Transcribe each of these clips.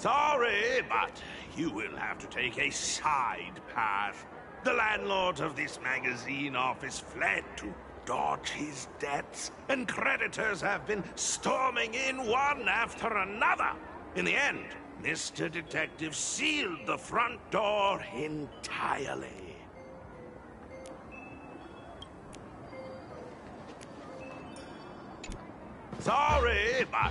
Sorry, but you will have to take a side path. The landlord of this magazine office fled to dodge his debts, and creditors have been storming in one after another. In the end, Mr. Detective sealed the front door entirely. Sorry, but...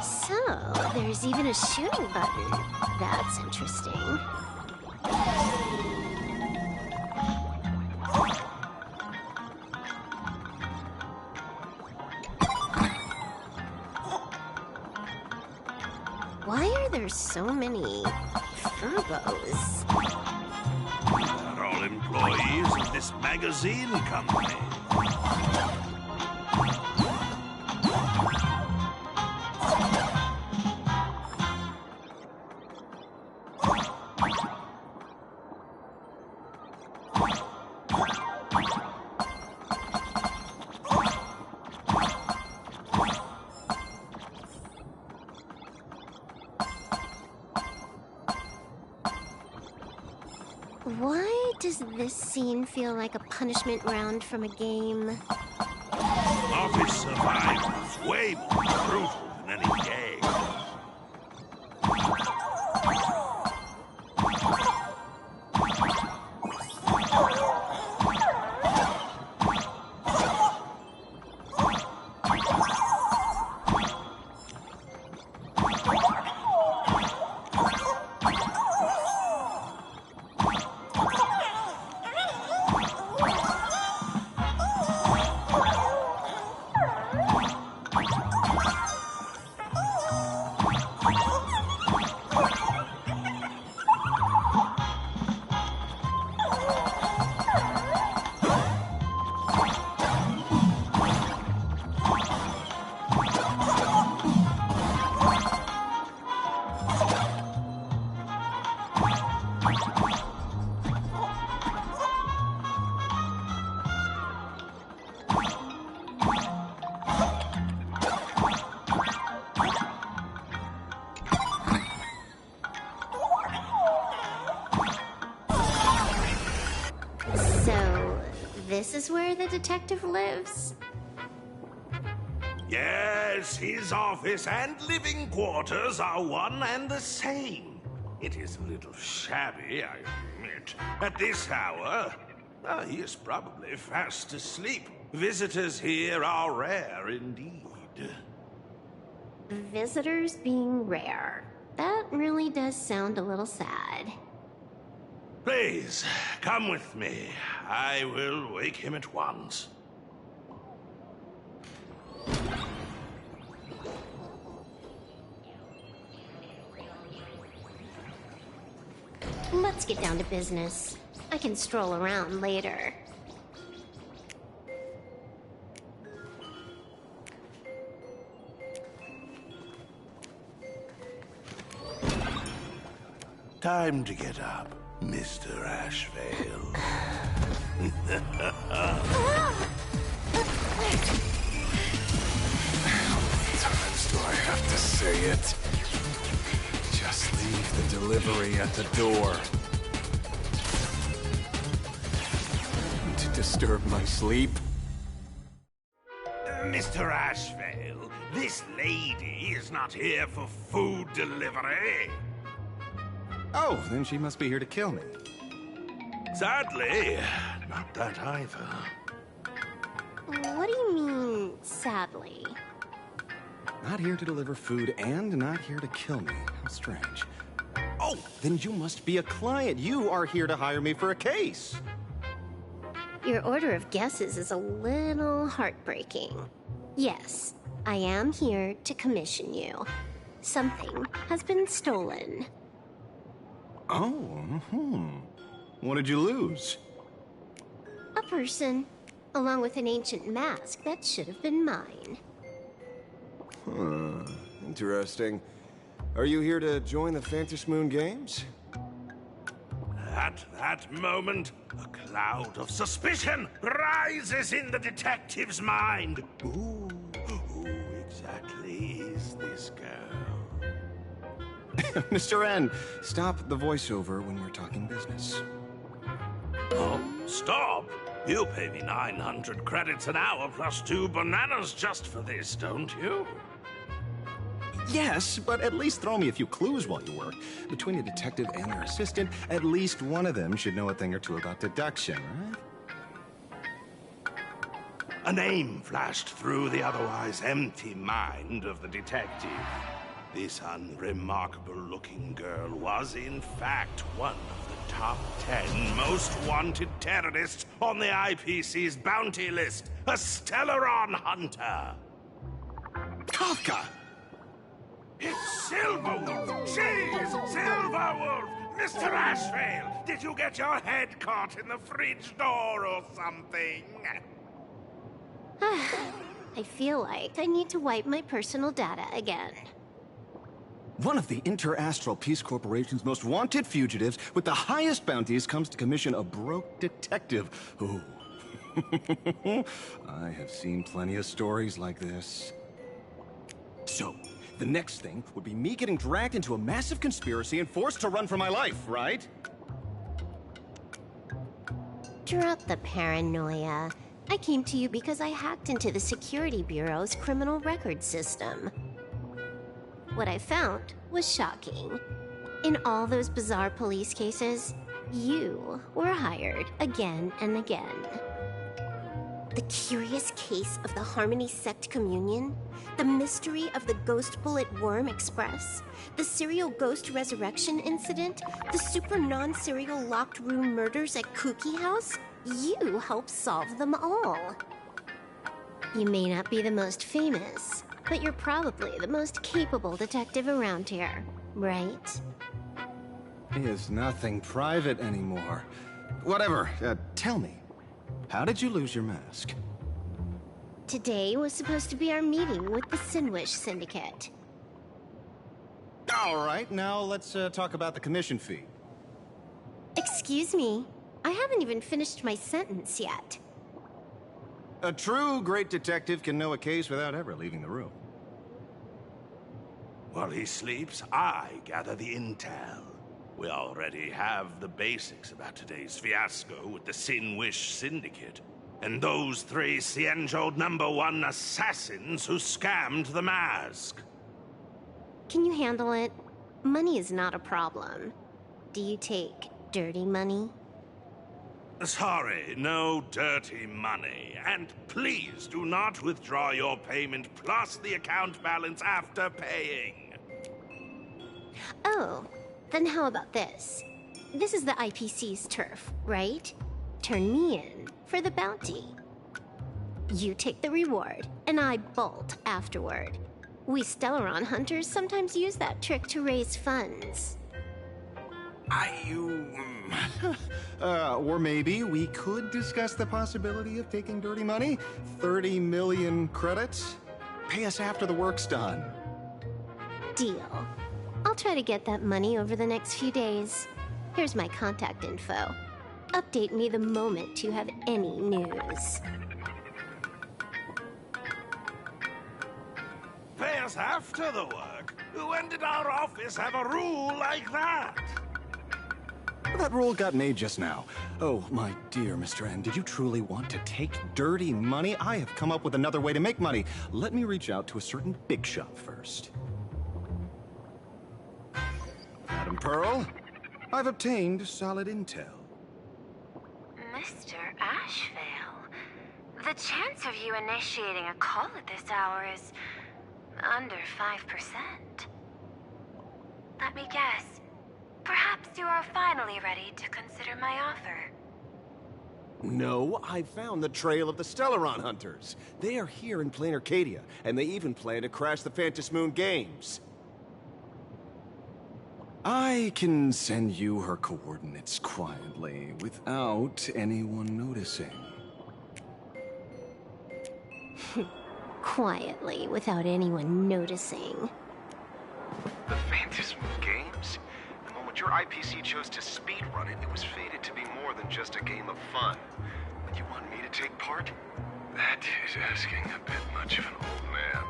So, there's even a shooting button. That's interesting. Why are there so many furbos? They're all employees of this magazine company. Why does this scene feel like a punishment round from a game? Office survival is way more brutal than any game. This is where the detective lives? Yes, his office and living quarters are one and the same. It is a little shabby, I admit. At this hour, he is probably fast asleep. Visitors here are rare indeed. Visitors being rare. That really does sound a little sad. Please, come with me. I will wake him at once. Let's get down to business. I can stroll around later. Time to get up, Mr. Ashvale. How many times do I have to say it? Just leave the delivery at the door. To disturb my sleep? Mr. Ashvale, this lady is not here for food delivery. Oh, then she must be here to kill me. Sadly, not that either. What do you mean, sadly? Not here to deliver food and not here to kill me. How strange. Oh, then you must be a client. You are here to hire me for a case. Your order of guesses is a little heartbreaking. Yes, I am here to commission you. Something has been stolen. Oh, What did you lose? A person, along with an ancient mask that should have been mine. Interesting. Are you here to join the Phantasmoon Games? At that moment, a cloud of suspicion rises in the detective's mind. Who exactly is this girl? Mr. N, stop the voiceover when we're talking business. Oh, stop! You pay me 900 credits an hour plus 2 bananas just for this, don't you? Yes, but at least throw me a few clues while you work. Between a detective and their assistant, at least one of them should know a thing or two about deduction, right? A name flashed through the otherwise empty mind of the detective. This unremarkable-looking girl was, in fact, one of the top 10 most wanted terrorists on the IPC's bounty list, a Stellaron hunter. Kafka! It's Silverwolf! She's Silverwolf! Mr. Ashvale, did you get your head caught in the fridge door or something? I feel like I need to wipe my personal data again. One of the Interastral Peace Corporation's most wanted fugitives with the highest bounties comes to commission a broke detective. Ooh. I have seen plenty of stories like this. So, the next thing would be me getting dragged into a massive conspiracy and forced to run for my life, right? Drop the paranoia. I came to you because I hacked into the Security Bureau's criminal record system. What I found was shocking. In all those bizarre police cases, you were hired again and again. The curious case of the Harmony Sect Communion, the mystery of the Ghost Bullet Worm Express, the serial ghost resurrection incident, the super non-serial locked room murders at Kooky House, you helped solve them all. You may not be the most famous, but you're probably the most capable detective around here, right? Is nothing private anymore. Whatever, tell me. How did you lose your mask? Today was supposed to be our meeting with the Sinwish Syndicate. All right, now let's talk about the commission fee. Excuse me, I haven't even finished my sentence yet. A true great detective can know a case without ever leaving the room. While he sleeps, I gather the intel. We already have the basics about today's fiasco with the Sinwish Syndicate, and those 3 Cienjo #1 assassins who scammed the mask. Can you handle it? Money is not a problem. Do you take dirty money? Sorry, no dirty money. And please do not withdraw your payment plus the account balance after paying. Oh, then how about this? This is the IPC's turf, right? Turn me in for the bounty. You take the reward, and I bolt afterward. We Stellaron hunters sometimes use that trick to raise funds. Or maybe we could discuss the possibility of taking dirty money? 30 million credits? Pay us after the work's done. Deal. I'll try to get that money over the next few days. Here's my contact info. Update me the moment you have any news. Pay us after the work? When did our office have a rule like that? That rule got made just now. Oh, my dear Mr. N, did you truly want to take dirty money? I have come up with another way to make money. Let me reach out to a certain big shot first. Madam Pearl, I've obtained solid intel. Mr. Ashvale, the chance of you initiating a call at this hour is under 5%. Let me guess. Perhaps you are finally ready to consider my offer. No, I found the trail of the Stellaron hunters. They are here in plain Arcadia, and they even plan to crash the Phantasmoon Games. I can send you her coordinates quietly, without anyone noticing. Quietly, without anyone noticing. The Phantasm Games? The moment your IPC chose to speedrun it, it was fated to be more than just a game of fun. But you want me to take part? That is asking a bit much of an old man.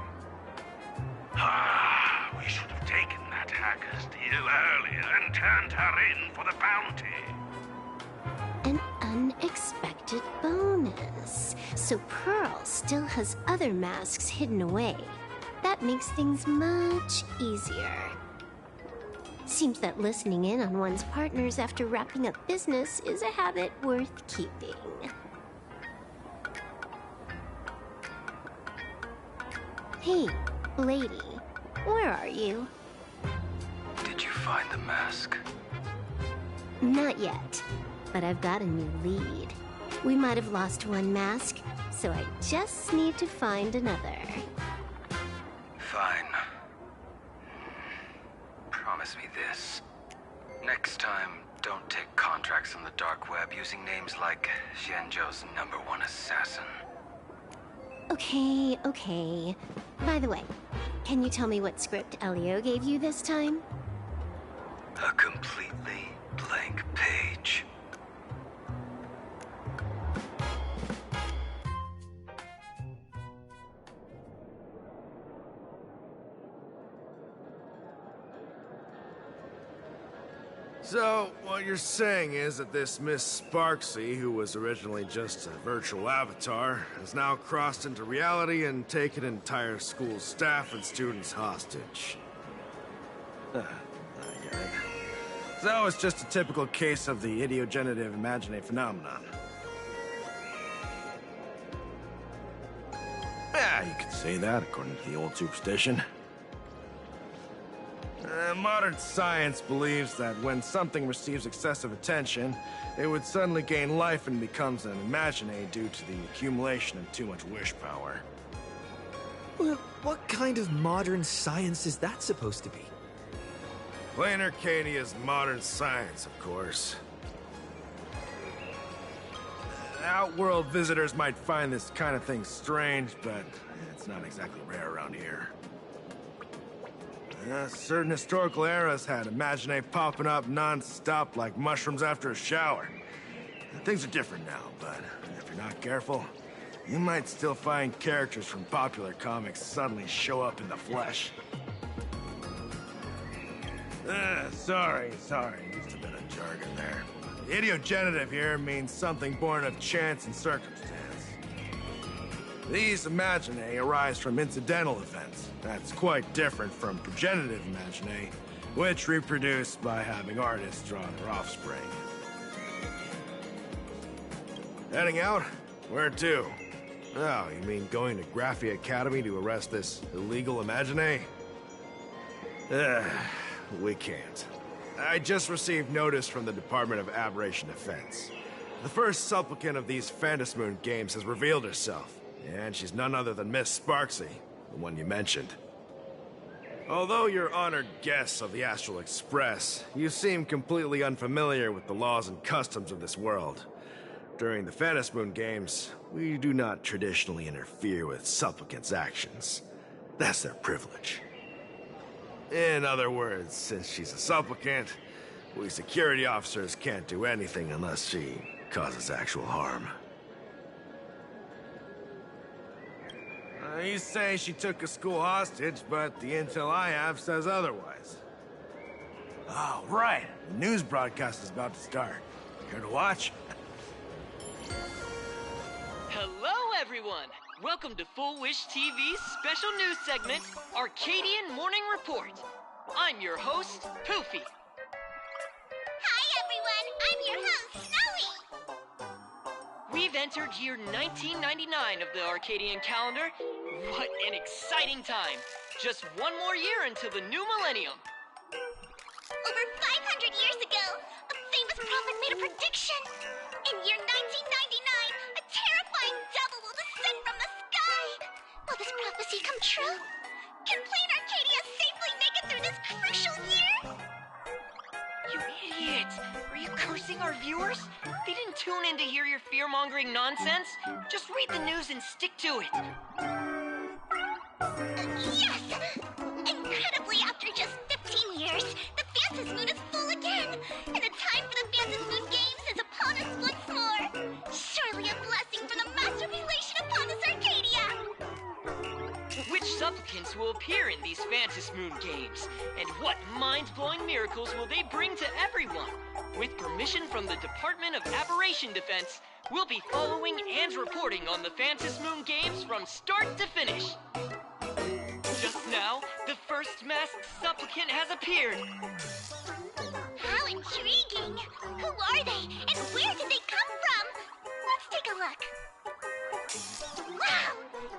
Ah, we should have taken that hacker's deal earlier and turned her in for the bounty. An unexpected bonus. So Pearl still has other masks hidden away. That makes things much easier. Seems that listening in on one's partners after wrapping up business is a habit worth keeping. Hey, lady, where are you? Did you find the mask? Not yet, but I've got a new lead. We might have lost one mask, so I just need to find another. Fine. Promise me this. Next time, don't take contracts on the dark web using names like Xianzhou's #1 assassin. Okay. By the way, can you tell me what script Elio gave you this time? A completely blank page. So, what you're saying is that this Miss Sparksy, who was originally just a virtual avatar, has now crossed into reality and taken entire school staff and students hostage. I get it. So it's just a typical case of the idiogenerative imagine phenomenon. Yeah, you could say that according to the old superstition. Modern science believes that when something receives excessive attention, it would suddenly gain life and becomes an imagine due to the accumulation of too much wish power. Well, what kind of modern science is that supposed to be? Plain Arcadia's modern science, of course. Outworld visitors might find this kind of thing strange, but it's not exactly rare around here. Certain historical eras had imagine popping up non-stop like mushrooms after a shower. Things are different now, but if you're not careful, you might still find characters from popular comics suddenly show up in the flesh. Sorry, just a bit of jargon there. Idiogenerative here means something born of chance and circumstance. These imaginae arise from incidental events. That's quite different from progenitive imaginae, which reproduce by having artists draw their offspring. Heading out? Where to? Oh, you mean going to Graphia Academy to arrest this illegal imaginae? We can't. I just received notice from the Department of Aberration Defense. The first supplicant of these Phantasmoon games has revealed herself. And she's none other than Miss Sparksy, the one you mentioned. Although you're honored guests of the Astral Express, you seem completely unfamiliar with the laws and customs of this world. During the Phantasmoon games, we do not traditionally interfere with supplicants' actions. That's their privilege. In other words, since she's a supplicant, we security officers can't do anything unless she causes actual harm. You say she took a school hostage, but the intel I have says otherwise. Oh, right. The news broadcast is about to start. Care to watch? Hello, everyone! Welcome to Full Wish TV's special news segment, Arcadian Morning Report. I'm your host, Poofy. Hi, everyone! I'm your host, Snowy! We've entered year 1999 of the Arcadian calendar. What an exciting time! Just one more year until the new millennium. Over 500 years ago, a famous prophet made a prediction. In year 1999, a terrifying devil will descend from the sky. Will this prophecy come true? Can Plain Arcadia safely make it through this crucial year? You idiot! Are you cursing our viewers? They didn't tune in to hear your fear-mongering nonsense. Just read the news and stick to it. Yes! Incredibly, after just 15 years, the Phantom Moon is full again, and the time for the Phantom Moon Games is upon us once more. Surely a blessing for the master relation upon this Arcadia! Which supplicants will appear in these Phantom Moon Games? And what mind-blowing miracles will they bring to everyone? With permission from the Department of Aberration Defense, we'll be following and reporting on the Phantom Moon Games from start to finish. Just now, the first masked supplicant has appeared. How intriguing! Who are they, and where did they come from? Let's take a look. Wow!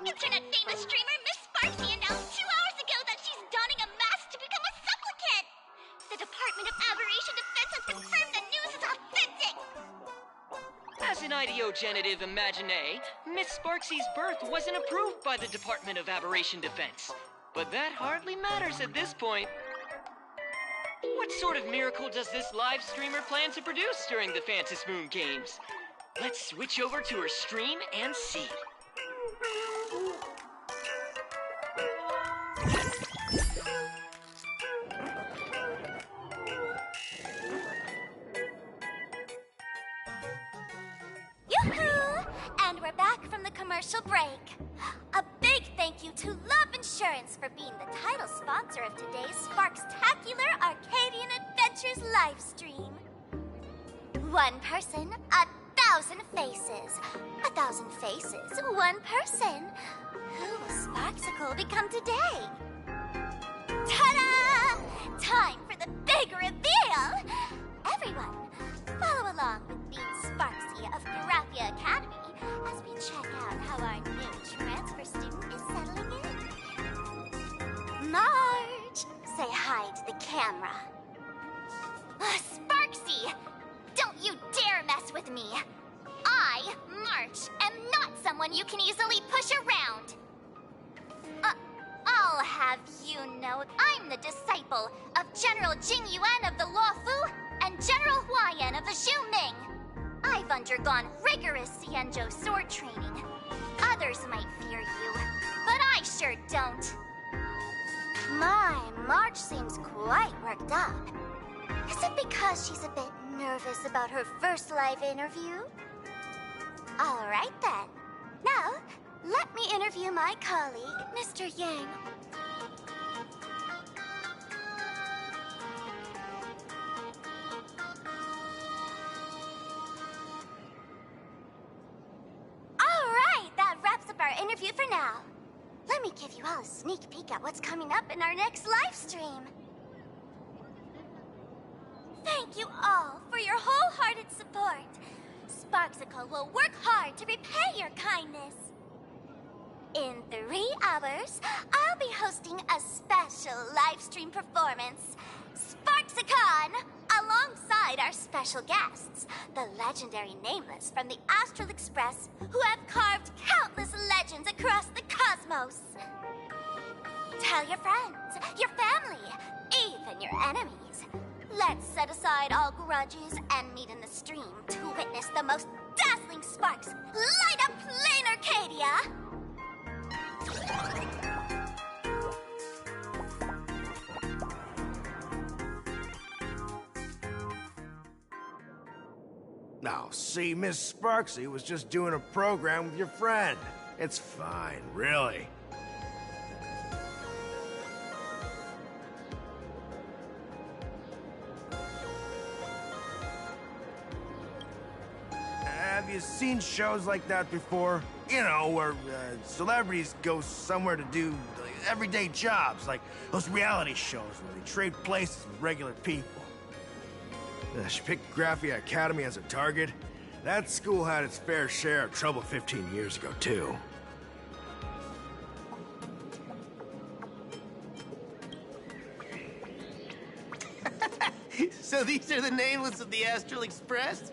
Internet famous streamer Miss Sparksy announced 2 hours ago that she's donning a mask to become a supplicant! The Department of Aberration Defense has confirmed the news is authentic! As an ideogenitive imagine, Miss Sparksy's birth wasn't approved by the Department of Aberration Defense. But that hardly matters at this point. What sort of miracle does this live streamer plan to produce during the Phantom Moon Games? Let's switch over to her stream and see. Yoo-hoo! And we're back from the commercial break. A big thank you to Love Insurance for being the title sponsor of today's Sparkstacular Arcadian Adventures livestream. One person, 1,000 faces. 1,000 faces, one person. Who will Sparksicle become today? Ta-da! Time for the big reveal! Everyone, follow along with Bean Sparksy of Graphia Academy as we check out how our new transfer student is settling in. Marge, say hi to the camera. Sparksy, don't you dare mess with me. I, March, am not someone you can easily push around. I'll have you know I'm the disciple of General Jing Yuan of the Luofu and General Huayan of the Xu Ming. I've undergone rigorous Xianzhou sword training. Others might fear you, but I sure don't. My, March seems quite worked up. Is it because she's a bit nervous about her first live interview? All right then. Now, let me interview my colleague, Mr. Yang. All right, that wraps up our interview for now. Let me give you all a sneak peek at what's coming up in our next live stream. Thank you all for your wholehearted support. Sparksicle will work hard to repay your kindness. In 3 hours, I'll be hosting a special live stream performance, Sparksicon, alongside our special guests, the legendary Nameless from the Astral Express, who have carved countless legends across the cosmos. Tell your friends, your family, even your enemies. Let's set aside all grudges and meet in the stream to witness the most dazzling sparks light up Plain Arcadia! Now, see, Miss Sparksy was just doing a program with your friend. It's fine, really. Have you seen shows like that before? You know, where celebrities go somewhere to do everyday jobs, like those reality shows where they trade places with regular people. She picked Graphia Academy as a target. That school had its fair share of trouble 15 years ago, too. So these are the nameless of the Astral Express?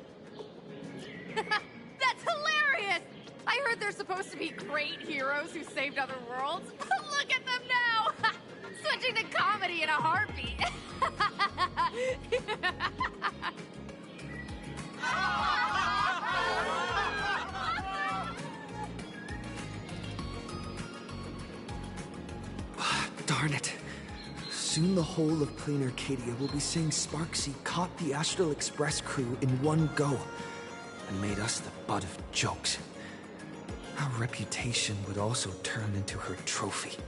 That's hilarious! I heard they're supposed to be great heroes who saved other worlds. Look at them now! Switching to comedy in a heartbeat. Darn it. Soon the whole of Plain Arcadia will be saying Sparksy caught the Astral Express crew in one go and made us the butt of jokes. Our reputation would also turn into her trophy.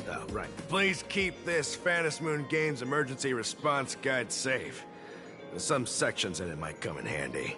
Oh, right. Please keep this Phantom Moon Games emergency response guide safe. Some sections in it might come in handy.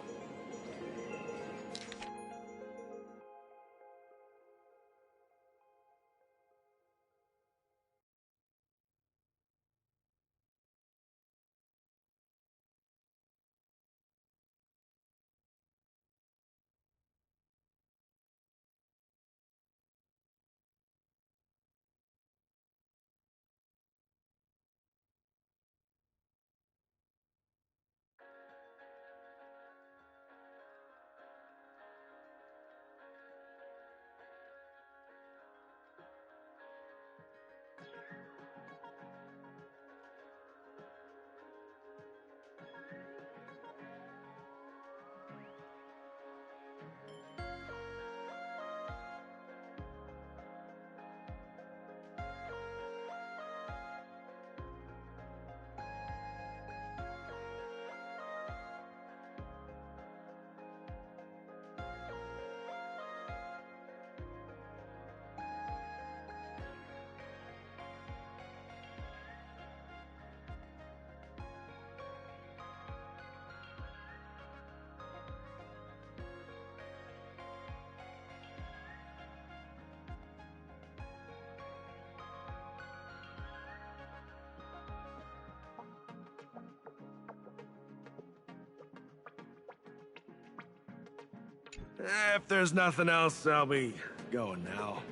If there's nothing else, I'll be going now.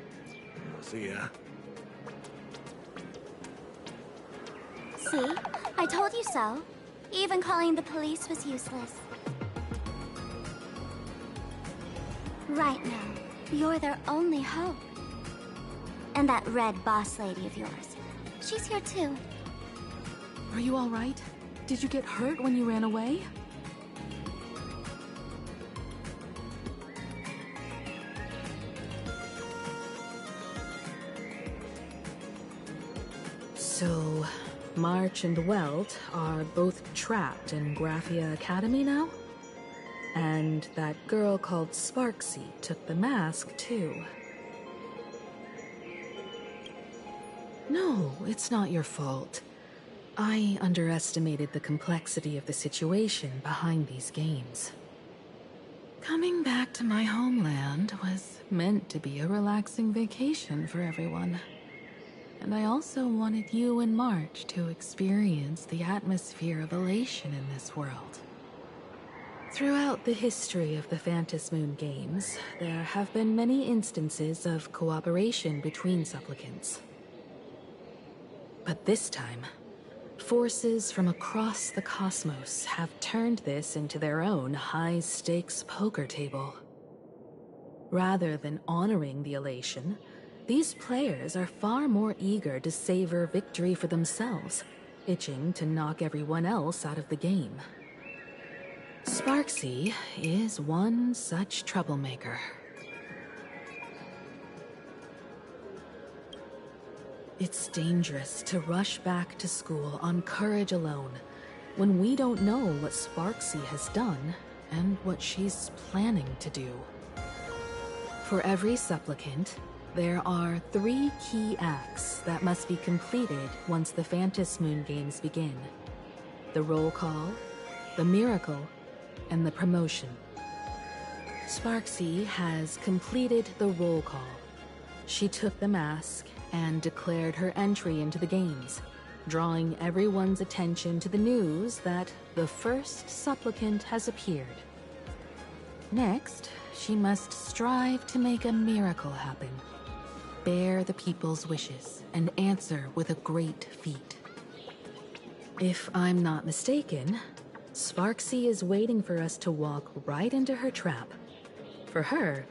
See ya. See? I told you so. Even calling the police was useless. Right now, you're their only hope. And that red boss lady of yours. She's here too. Are you all right? Did you get hurt when you ran away? So, March and Welt are both trapped in Graphia Academy now? And that girl called Sparksy took the mask, too. No, it's not your fault. I underestimated the complexity of the situation behind these games. Coming back to my homeland was meant to be a relaxing vacation for everyone. And I also wanted you and March to experience the atmosphere of elation in this world. Throughout the history of the Phantom Moon Games, there have been many instances of cooperation between supplicants. But this time, forces from across the cosmos have turned this into their own high-stakes poker table. Rather than honoring the elation, these players are far more eager to savor victory for themselves, itching to knock everyone else out of the game. Sparksy is one such troublemaker. It's dangerous to rush back to school on courage alone, when we don't know what Sparksy has done and what she's planning to do. For every supplicant, there are 3 key acts that must be completed once the Phantom Moon Games begin. The roll call, the miracle, and the promotion. Sparksy has completed the roll call. She took the mask and declared her entry into the games, drawing everyone's attention to the news that the first supplicant has appeared. Next, she must strive to make a miracle happen, bear the people's wishes, and answer with a great feat. If I'm not mistaken, Sparksy is waiting for us to walk right into her trap. For her,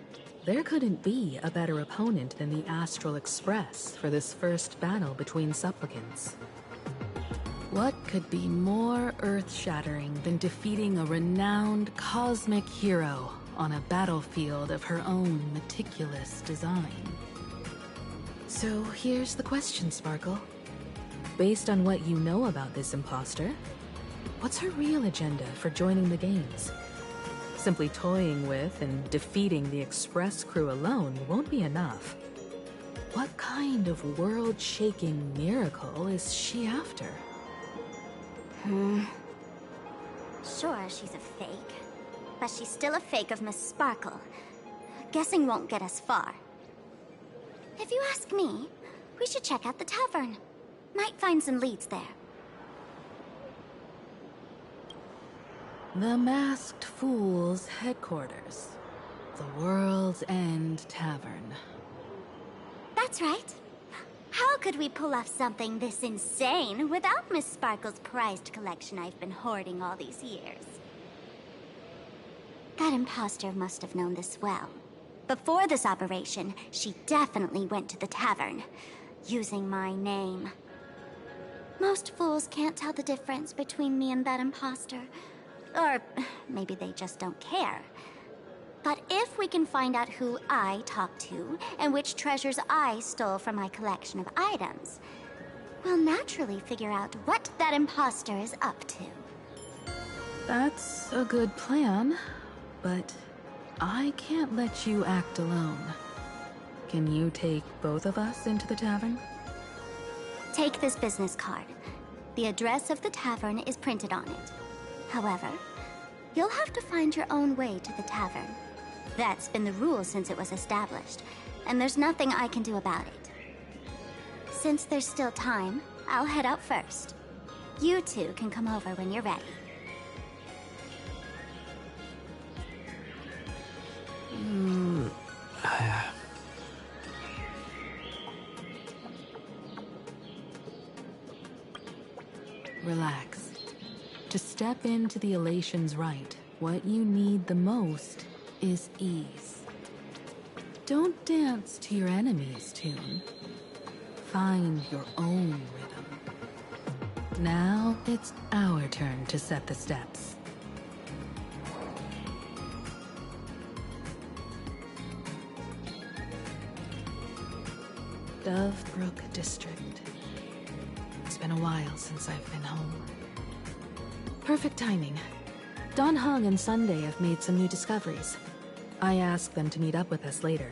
there couldn't be a better opponent than the Astral Express for this first battle between supplicants. What could be more earth-shattering than defeating a renowned cosmic hero on a battlefield of her own meticulous design? So here's the question, Sparkle. Based on what you know about this imposter, what's her real agenda for joining the games? Simply toying with and defeating the Express crew alone won't be enough. What kind of world-shaking miracle is she after? Sure, she's a fake. But she's still a fake of Miss Sparkle. Guessing won't get us far. If you ask me, we should check out the tavern. Might find some leads there. The Masked Fool's headquarters. The World's End Tavern. That's right. How could we pull off something this insane without Miss Sparkle's prized collection I've been hoarding all these years? That imposter must have known this well. Before this operation, she definitely went to the tavern, using my name. Most fools can't tell the difference between me and that imposter. Or maybe they just don't care. But if we can find out who I talked to and which treasures I stole from my collection of items, we'll naturally figure out what that imposter is up to. That's a good plan, but I can't let you act alone. Can you take both of us into the tavern? Take this business card. The address of the tavern is printed on it. However, you'll have to find your own way to the tavern. That's been the rule since it was established, and there's nothing I can do about it. Since there's still time, I'll head out first. You two can come over when you're ready. Relax. To step into the Elation's right, what you need the most is ease. Don't dance to your enemy's tune. Find your own rhythm. Now it's our turn to set the steps. Dovebrook District. It's been a while since I've been home. Perfect timing. Don Hung and Sunday have made some new discoveries. I asked them to meet up with us later.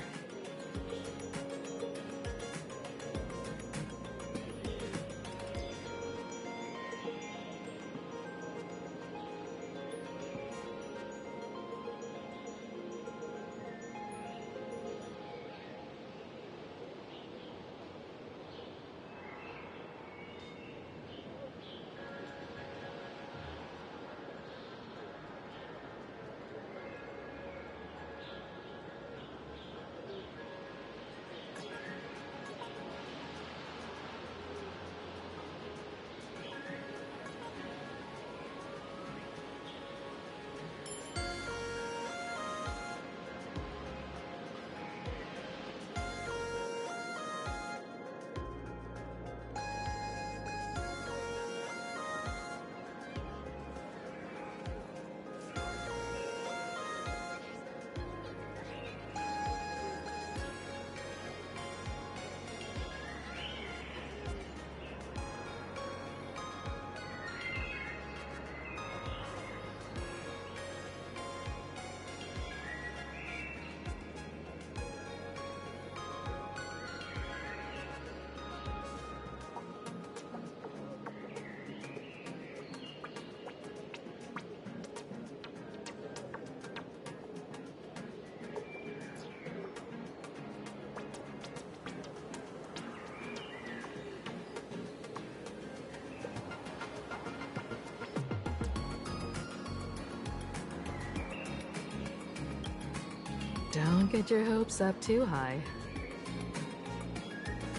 Don't get your hopes up too high.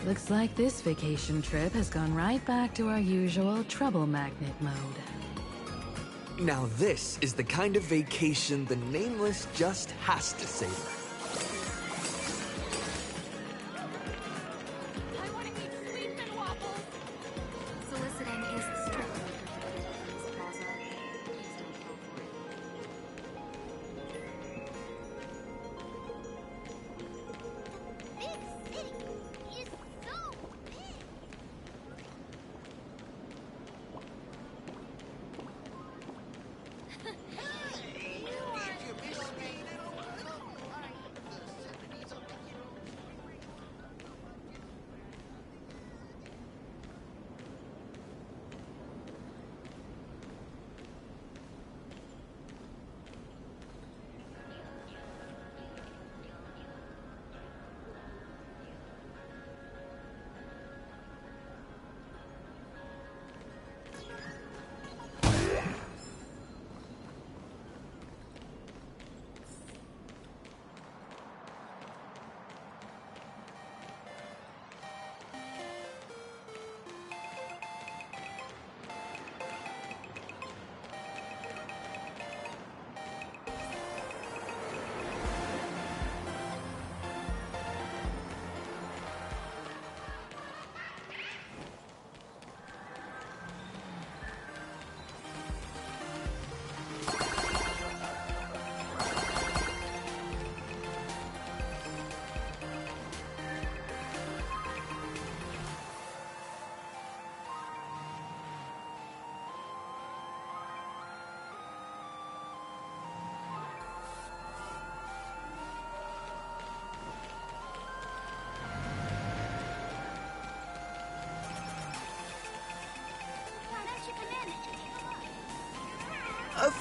Looks like this vacation trip has gone right back to our usual trouble magnet mode. Now this is the kind of vacation the Nameless just has to savor. I want to eat sweets and waffles. Soliciting is strict.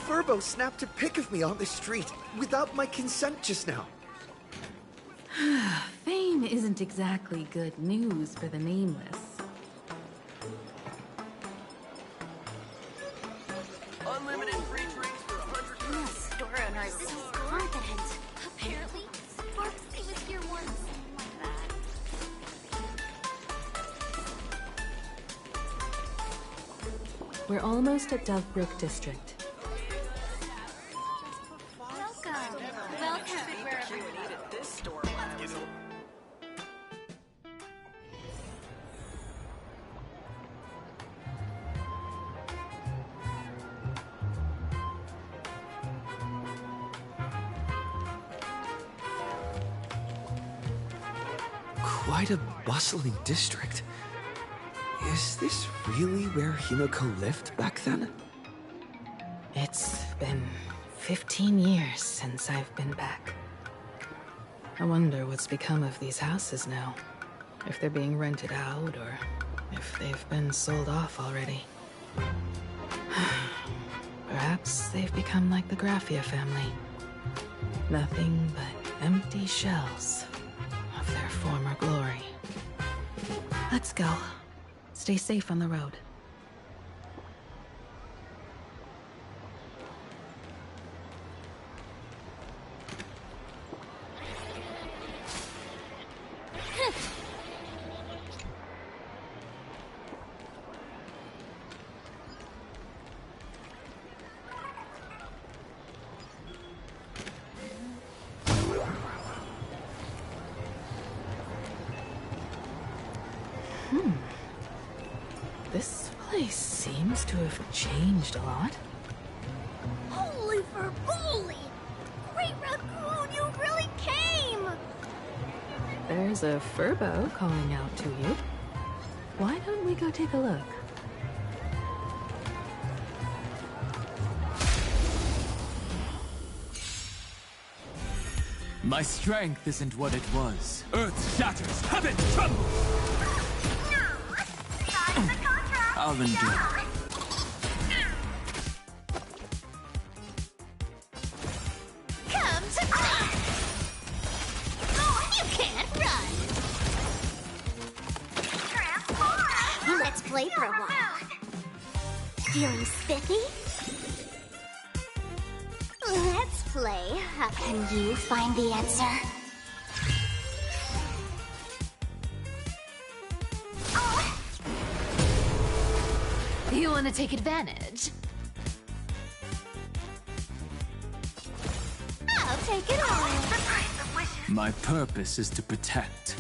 Furbo snapped a pic of me on the street without my consent just now. Fame isn't exactly good news for the nameless. Unlimited free drinks for 100. The store owner is so confident. Apparently, Sparksy was here once. We're almost at Dovebrook District. Welcome. Welcome. Wherever you needed this store. Quite a bustling district. Is this really where Himiko lived back then? It's been 15 years since I've been back. I wonder what's become of these houses now. If they're being rented out, or if they've been sold off already. Perhaps they've become like the Graffia family. Nothing but empty shells of their former glory. Let's go. Stay safe on the road. This place seems to have changed a lot. Holy for bully! Great Raccoon, you really came! There's a Furbo calling out to you. Why don't we go take a look? My strength isn't what it was. Earth shatters, heaven trembles! I'll endure. Come to play! Oh, you can't run! Transform! Let's play for a while. Feeling spiffy? Let's play. How can you find the answer? You want to take advantage? I'll take it all. My purpose is to protect.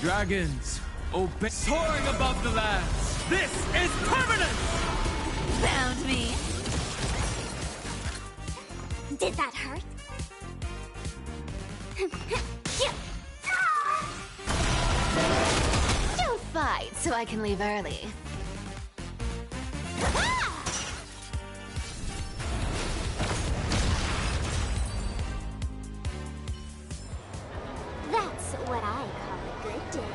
Dragons, obey. Soaring above the lands. This is permanent! Found me. Did that hurt? Don't fight so I can leave early. That's what I call a good day.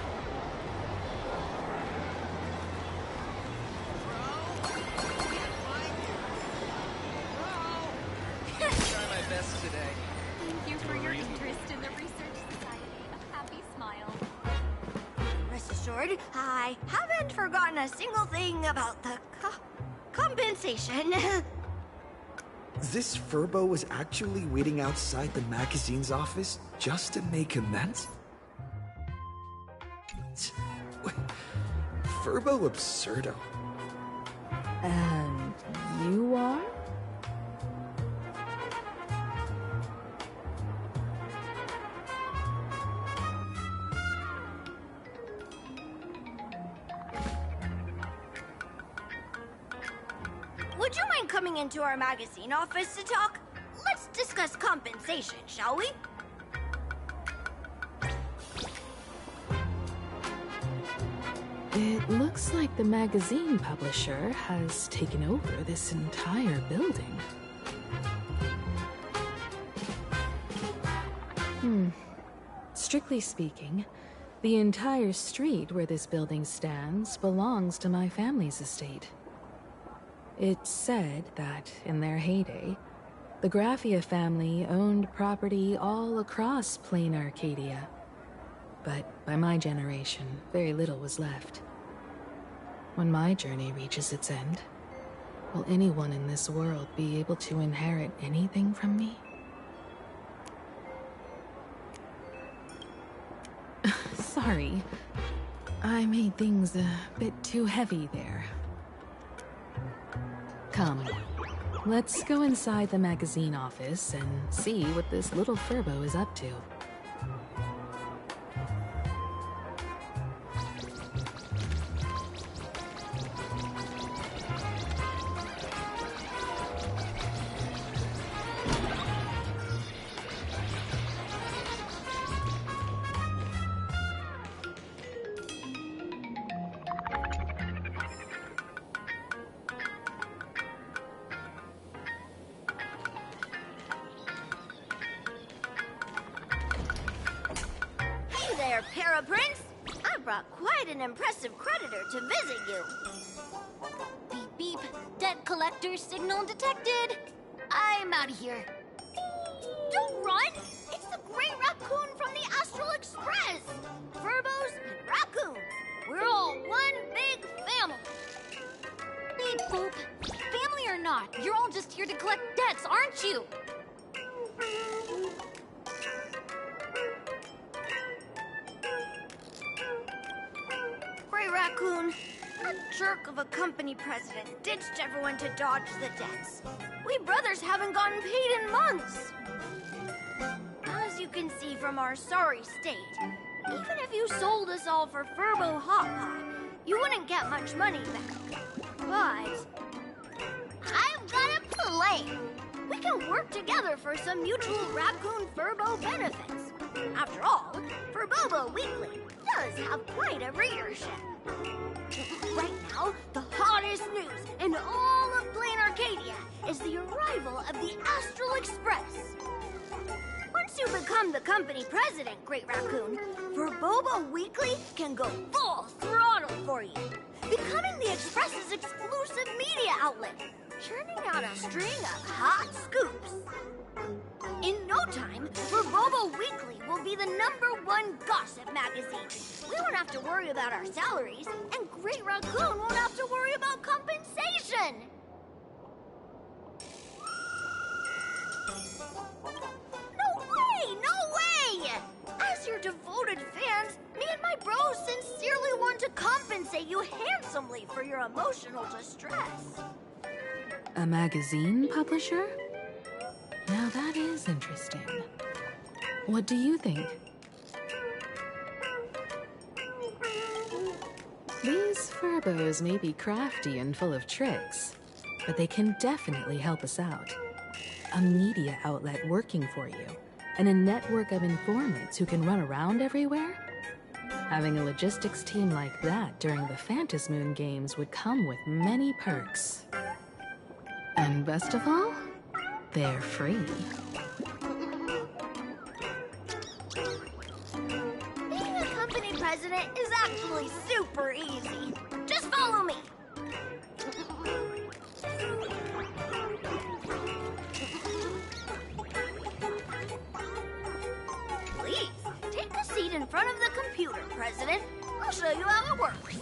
Try my best today. Thank you for your interest in the Research Society of Happy Smile. Rest assured, I haven't forgotten a single thing about the compensation. This Furbo was actually waiting outside the magazine's office just to make amends? Wait, Furbo Absurdo. And you are? Would you mind coming into our magazine office to talk? Let's discuss compensation, shall we? It looks like the magazine publisher has taken over this entire building. Strictly speaking, the entire street where this building stands belongs to my family's estate. It's said that, in their heyday, the Graphia family owned property all across plain Arcadia. But by my generation, very little was left. When my journey reaches its end, will anyone in this world be able to inherit anything from me? Sorry. I made things a bit too heavy there. Come, let's go inside the magazine office and see what this little Furbo is up to. Hey there, Paraprince! I brought quite an impressive creditor to visit you. Beep beep. Debt collector signal detected. I'm out of here. Don't run! It's the Great Raccoon from the Astral Express! Furbos and raccoons. We're all one big family. Beep boop. Family or not, you're all just here to collect debts, aren't you? Great Raccoon, that jerk of a company president ditched everyone to dodge the debts. We brothers haven't gotten paid in months. As you can see from our sorry state, even if you sold us all for Furbo Hot Pot, you wouldn't get much money back. But I've got a plan. We can work together for some mutual Raccoon Furbo benefits. After all, Furbobo Weekly does have quite a readership. Right now, the hottest news in all of Plain Arcadia is the arrival of the Astral Express. Once you become the company president, Great Raccoon, Furbobo Weekly can go full throttle for you, becoming the Express's exclusive media outlet, churning out a string of hot scoops. In no time, Furbobo Weekly will be the #1 gossip magazine. We won't have to worry about our salaries, and Great Raccoon won't have to worry about compensation. No way! No way! As your devoted fans, me and my bros sincerely want to compensate you handsomely for your emotional distress. A magazine publisher? Now that is interesting. What do you think? These Furbos may be crafty and full of tricks, but they can definitely help us out. A media outlet working for you, and a network of informants who can run around everywhere? Having a logistics team like that during the Phantasmoon games would come with many perks. And best of all, they're free. Being a company president is actually super easy. Just follow me. Please, take a seat in front of the computer, President. I'll show you how it works.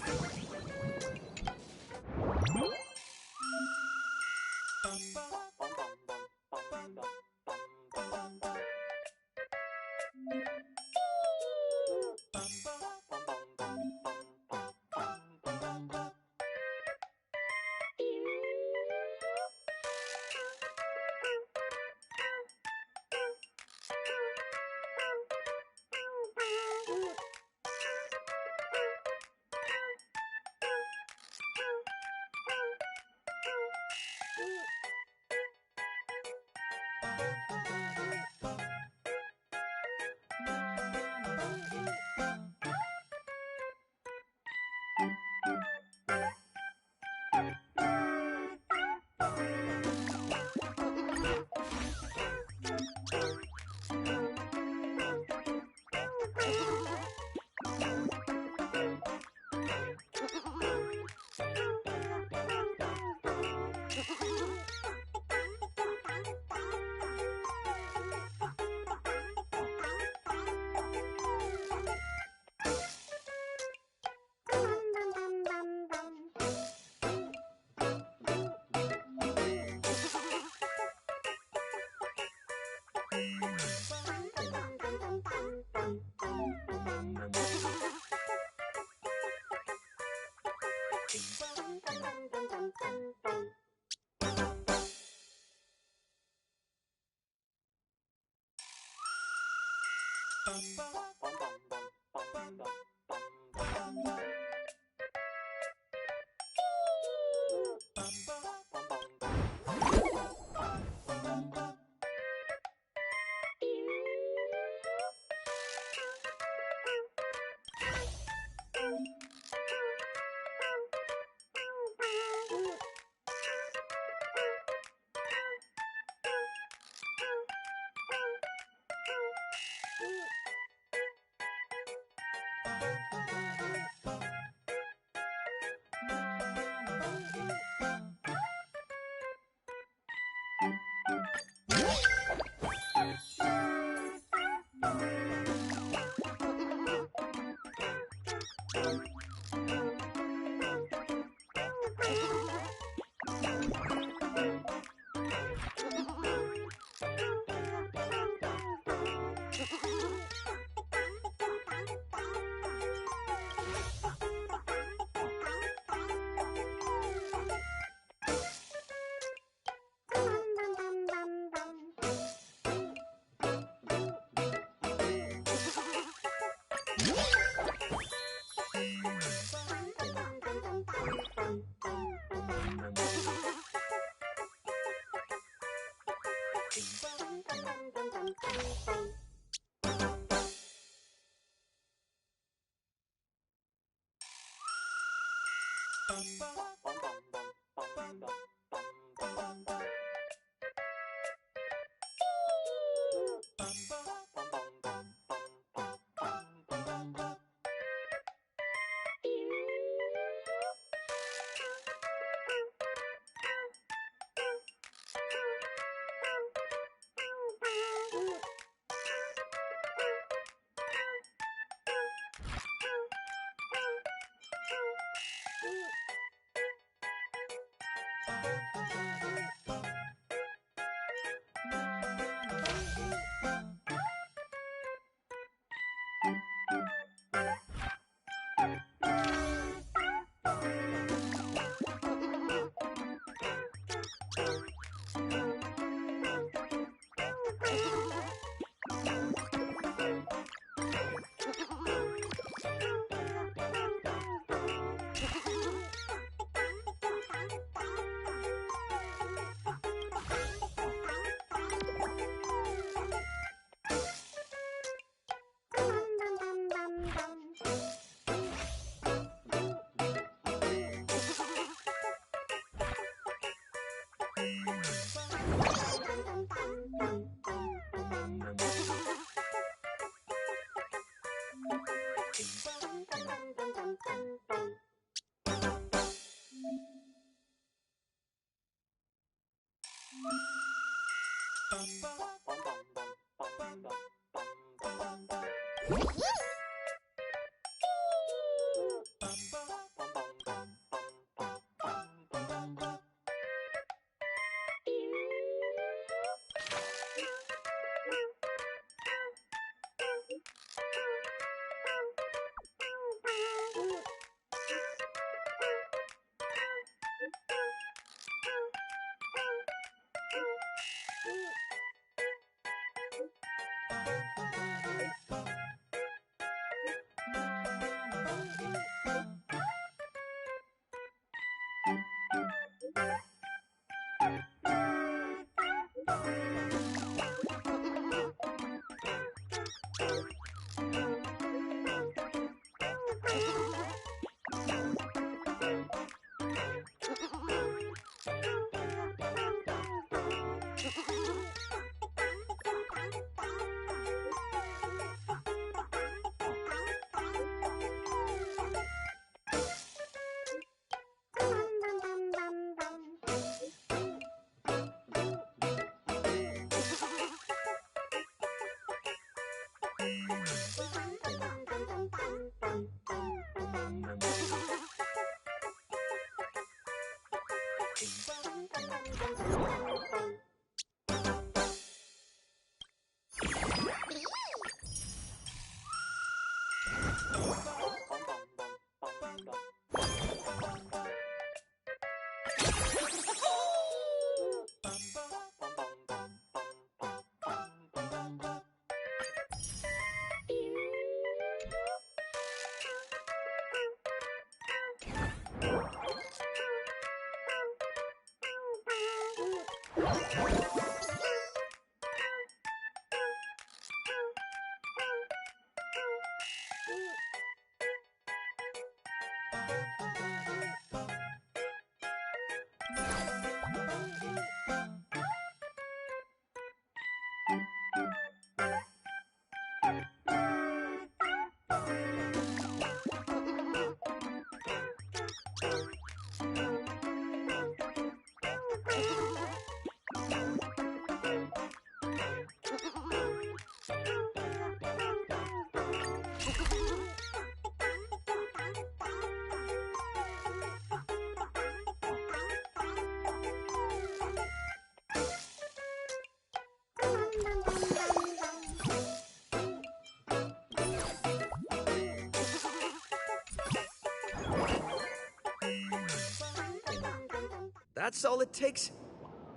That's all it takes?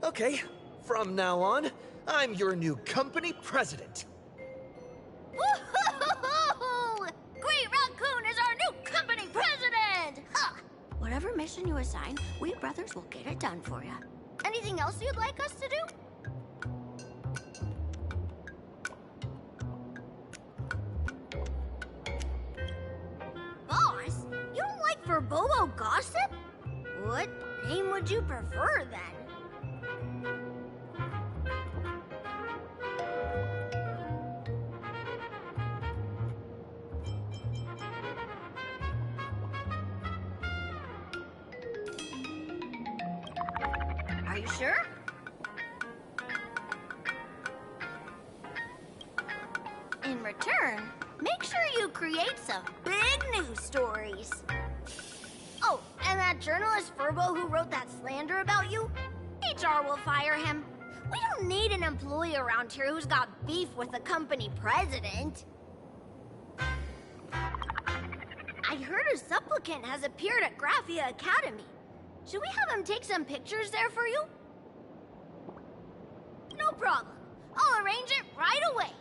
Okay, from now on, I'm your new company president. Woohoo! Great Raccoon is our new company president! Ha! Whatever mission you assign, we brothers will get it done for you. Anything else you'd like us to do? Boss, you don't like Verbobo gossip? What name would you prefer, then? Are you sure? In return, make sure you create some big news stories. Oh, and that journalist Furbo who wrote that slander about you? HR will fire him. We don't need an employee around here who's got beef with the company president. I heard a supplicant has appeared at Graphia Academy. Should we have him take some pictures there for you? No problem. I'll arrange it right away.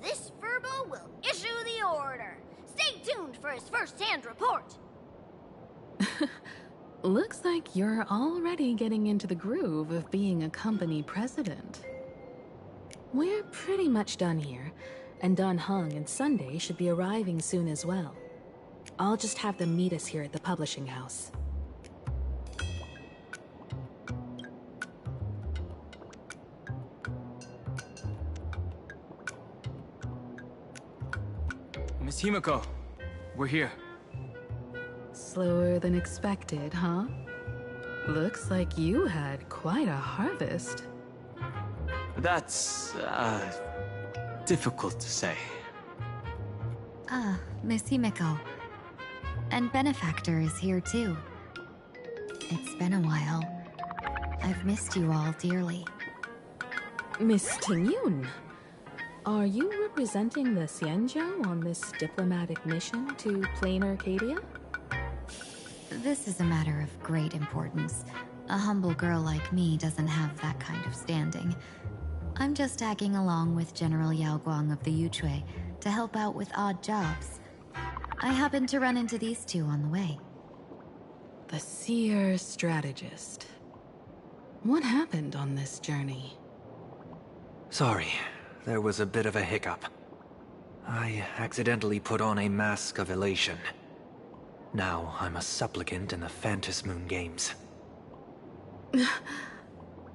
This Furbo will issue the order. Stay tuned for his first-hand report. Looks like you're already getting into the groove of being a company president. We're pretty much done here, and Dun Hung and Sunday should be arriving soon as well. I'll just have them meet us here at the publishing house. Miss Himiko, we're here. Slower than expected, huh? Looks like you had quite a harvest. That's, difficult to say. Ah, Miss Himiko. And Benefactor is here too. It's been a while. I've missed you all dearly. Miss Tingyun, are you representing the Xianzhou on this diplomatic mission to Plain Arcadia? This is a matter of great importance. A humble girl like me doesn't have that kind of standing. I'm just tagging along with General Yao Guang of the Yuchui to help out with odd jobs. I happened to run into these two on the way. The seer strategist. What happened on this journey? Sorry, there was a bit of a hiccup. I accidentally put on a mask of elation. Now I'm a supplicant in the Phantom Moon Games.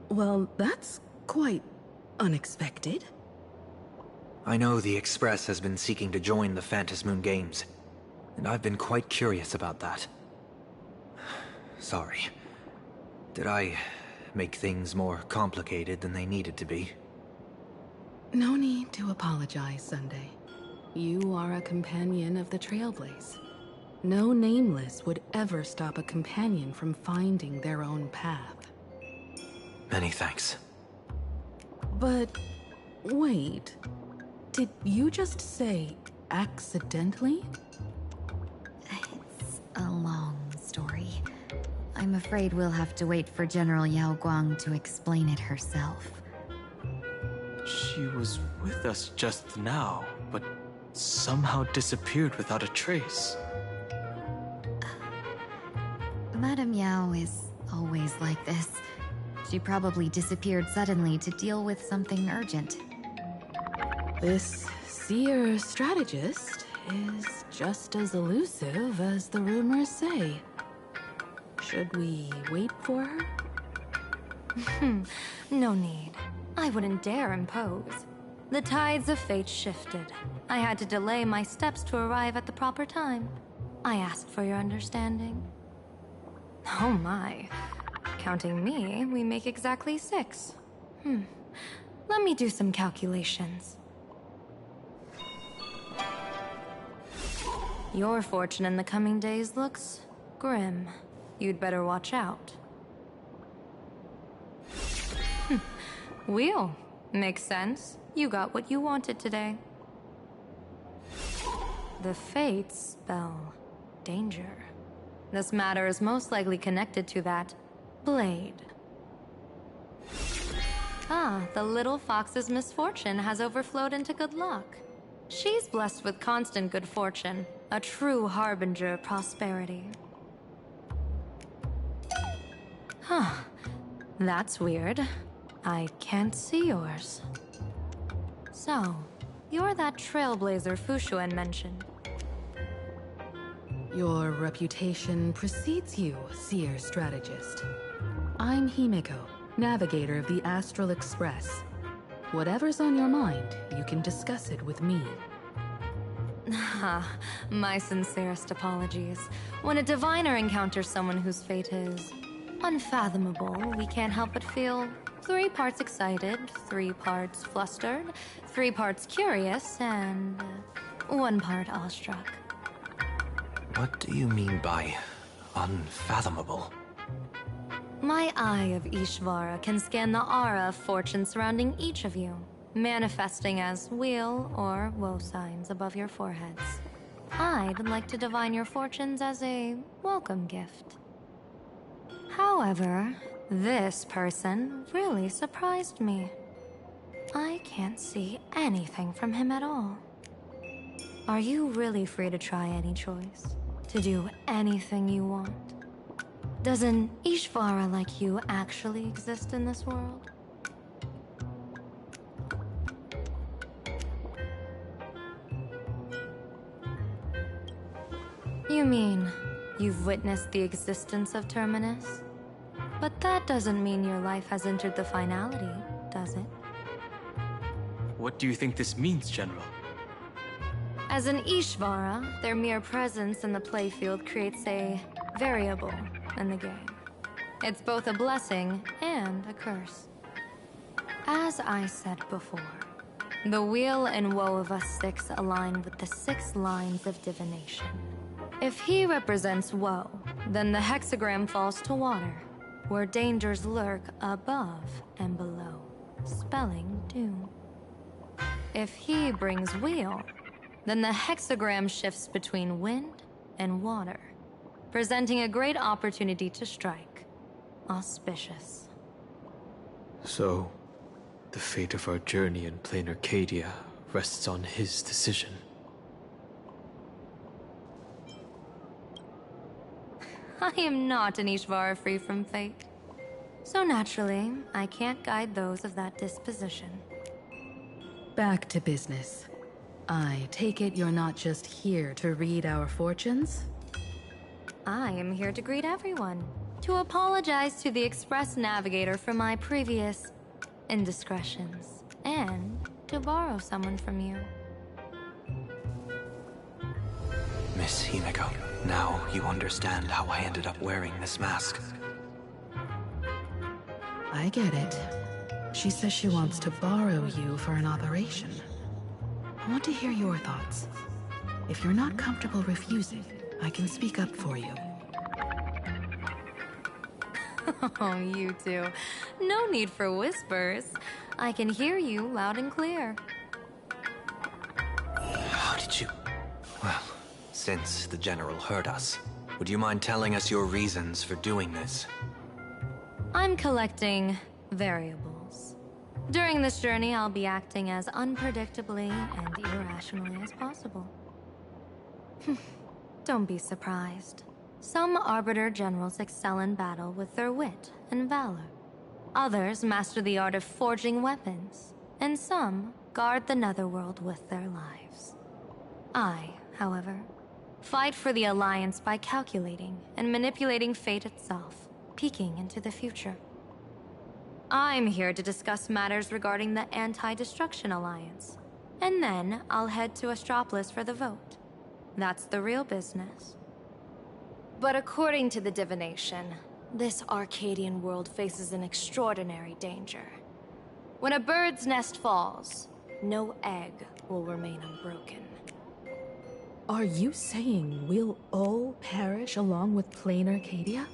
Well, that's quite unexpected. I know the Express has been seeking to join the Phantom Moon Games, and I've been quite curious about that. Sorry. Did I make things more complicated than they needed to be? No need to apologize, Sunday. You are a companion of the Trailblaze. No Nameless would ever stop a companion from finding their own path. Many thanks. But wait, did you just say accidentally? It's a long story. I'm afraid we'll have to wait for General Yao Guang to explain it herself. She was with us just now, but somehow disappeared without a trace. Madame Yao is always like this. She probably disappeared suddenly to deal with something urgent. This seer strategist is just as elusive as the rumors say. Should we wait for her? No need. I wouldn't dare impose. The tides of fate shifted. I had to delay my steps to arrive at the proper time. I asked for your understanding. Oh my. Counting me, we make exactly 6. Let me do some calculations. Your fortune in the coming days looks grim. You'd better watch out. Wheel, Makes sense. You got what you wanted today. The fates spell danger. This matter is most likely connected to that blade. Ah, the little fox's misfortune has overflowed into good luck. She's blessed with constant good fortune, a true harbinger of prosperity. Huh. That's weird. I can't see yours. So, you're that trailblazer Fushuen mentioned. Your reputation precedes you, seer strategist. I'm Himeko, navigator of the Astral Express. Whatever's on your mind, you can discuss it with me. My sincerest apologies. When a diviner encounters someone whose fate is unfathomable, we can't help but feel 3 parts excited, 3 parts flustered, 3 parts curious, and 1 part awestruck. What do you mean by unfathomable? My eye of Ishvara can scan the aura of fortune surrounding each of you, manifesting as weal or woe signs above your foreheads. I'd like to divine your fortunes as a welcome gift. However, this person really surprised me. I can't see anything from him at all. Are you really free to try any choice? To do anything you want? Does an Ishvara like you actually exist in this world? You mean you've witnessed the existence of Terminus? But that doesn't mean your life has entered the finality, does it? What do you think this means, General? As an Ishvara, their mere presence in the playfield creates a variable in the game. It's both a blessing and a curse. As I said before, the weal and woe of us 6 align with the 6 lines of divination. If he represents woe, then the hexagram falls to water, where dangers lurk above and below, spelling doom. If he brings weal, then the hexagram shifts between wind and water, presenting a great opportunity to strike. Auspicious. So, the fate of our journey in plain Arcadia rests on his decision. I am not an Ishvara free from fate. So naturally, I can't guide those of that disposition. Back to business. I take it you're not just here to read our fortunes? I am here to greet everyone, to apologize to the Express Navigator for my previous indiscretions, and to borrow someone from you. Miss Himeko, now you understand how I ended up wearing this mask. I get it. She says she wants to borrow you for an operation. I want to hear your thoughts. If you're not comfortable refusing, I can speak up for you. Oh, you two. No need for whispers. I can hear you loud and clear. How did you... Well, since the General heard us, would you mind telling us your reasons for doing this? I'm collecting variables. During this journey, I'll be acting as unpredictably and irrationally as possible. Don't be surprised. Some Arbiter Generals excel in battle with their wit and valor. Others master the art of forging weapons, and some guard the Netherworld with their lives. I, however, fight for the Alliance by calculating and manipulating fate itself, peeking into the future. I'm here to discuss matters regarding the Anti-Destruction Alliance, and then I'll head to Astropolis for the vote. That's the real business. But according to the divination, this Arcadian world faces an extraordinary danger. When a bird's nest falls, no egg will remain unbroken. Are you saying we'll all perish along with plain Arcadia?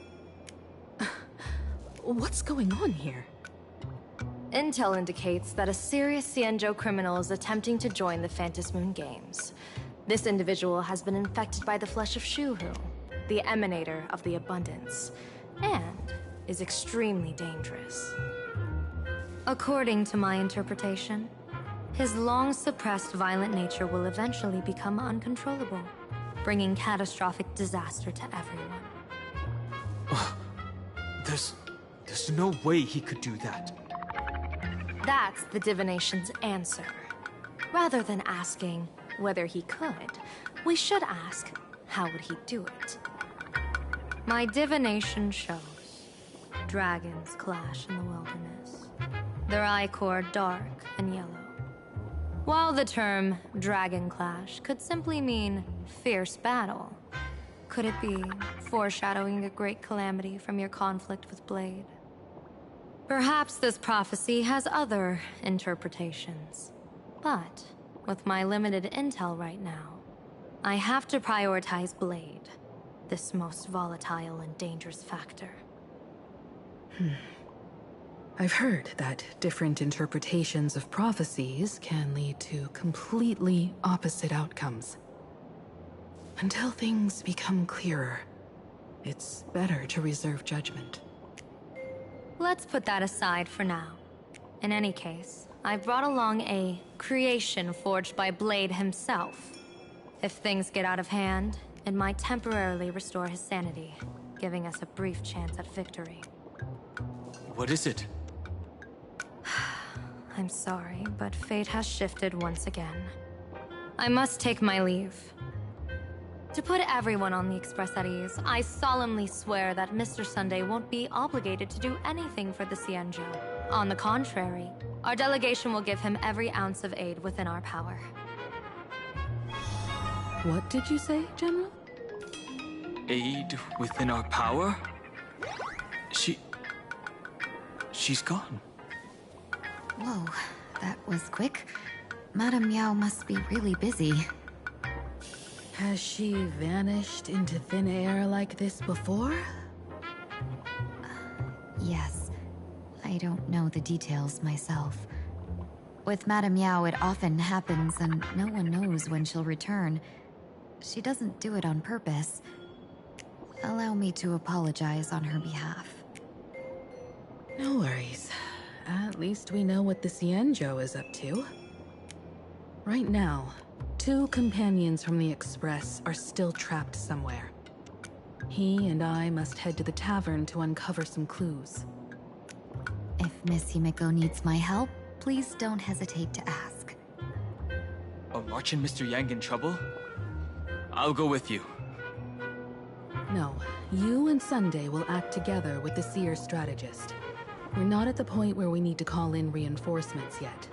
What's going on here? Intel indicates that a serious Xianzhou criminal is attempting to join the Phantom Moon Games. This individual has been infected by the flesh of Shuhu, the emanator of the abundance, and is extremely dangerous. According to my interpretation, his long-suppressed violent nature will eventually become uncontrollable, bringing catastrophic disaster to everyone. There's no way he could do that. That's the divination's answer. Rather than asking whether he could, we should ask, how would he do it? My divination shows dragons clash in the wilderness, their ichor dark and yellow. While the term dragon clash could simply mean fierce battle, could it be foreshadowing a great calamity from your conflict with Blade? Perhaps this prophecy has other interpretations, but with my limited intel right now, I have to prioritize Blade, this most volatile and dangerous factor. I've heard that different interpretations of prophecies can lead to completely opposite outcomes. Until things become clearer, it's better to reserve judgment. Let's put that aside for now. In any case, I brought along a creation forged by Blade himself. If things get out of hand, it might temporarily restore his sanity, giving us a brief chance at victory. What is it? I'm sorry, but fate has shifted once again. I must take my leave. To put everyone on the Express at ease, I solemnly swear that Mr. Sunday won't be obligated to do anything for the Xianzhou. On the contrary, our delegation will give him every ounce of aid within our power. What did you say, General? Aid within our power? She's gone. Whoa, that was quick. Madame Yao must be really busy. Has she vanished into thin air like this before? Yes. I don't know the details myself. With Madame Yao, it often happens and no one knows when she'll return. She doesn't do it on purpose. Allow me to apologize on her behalf. No worries. At least we know what the Xianzhou is up to. Right now, 2 companions from the Express are still trapped somewhere. He and I must head to the tavern to uncover some clues. If Miss Himeko needs my help, please don't hesitate to ask. Are March and Mr. Yang in trouble? I'll go with you. No, you and Sunday will act together with the Seer strategist. We're not at the point where we need to call in reinforcements yet.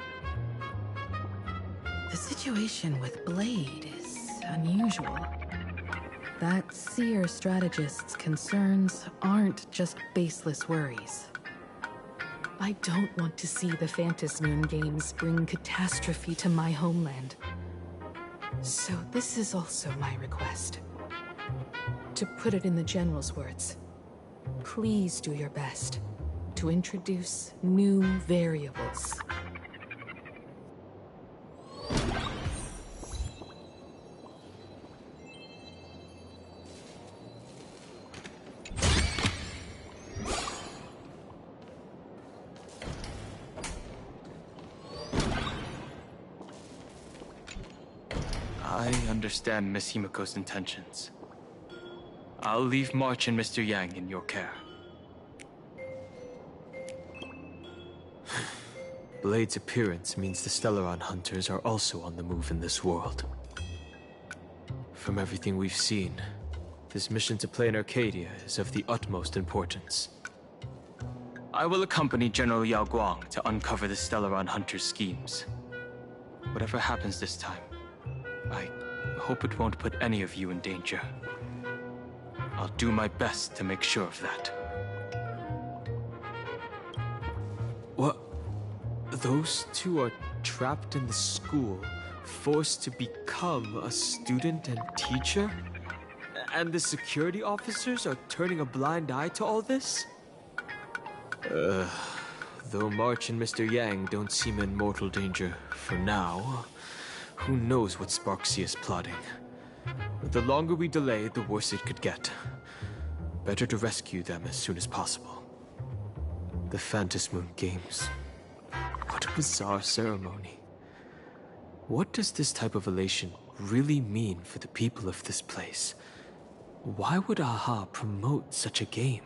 The situation with Blade is unusual. That Seer strategist's concerns aren't just baseless worries. I don't want to see the Phantom Moon Games bring catastrophe to my homeland. So this is also my request. To put it in the General's words, please do your best to introduce new variables. I understand Miss Himeko's intentions. I'll leave March and Mr. Yang in your care. Blade's appearance means the Stellaron hunters are also on the move in this world. From everything we've seen, this mission to Plain Arcadia is of the utmost importance. I will accompany General Yao Guang to uncover the Stellaron hunters' schemes. Whatever happens this time, I hope it won't put any of you in danger. I'll do my best to make sure of that. What? Those 2 are trapped in the school, forced to become a student and teacher? And the security officers are turning a blind eye to all this? Though March and Mr. Yang don't seem in mortal danger for now, who knows what Sparksea is plotting. The longer we delay, the worse it could get. Better to rescue them as soon as possible. The Phantasmoon Games. What a bizarre ceremony. What does this type of elation really mean for the people of this place? Why would AHA promote such a game?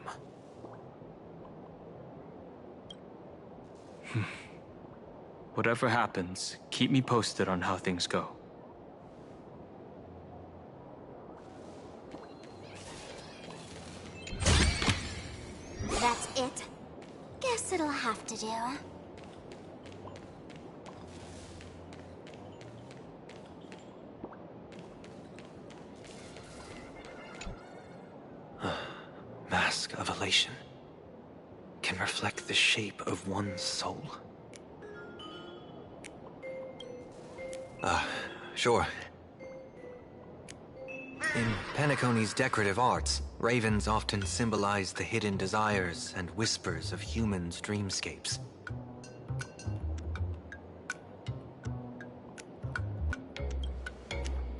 Whatever happens, keep me posted on how things go. That's it. Guess it'll have to do. Mask of elation can reflect the shape of one's soul. Sure. In Penacony's decorative arts, ravens often symbolize the hidden desires and whispers of humans' dreamscapes.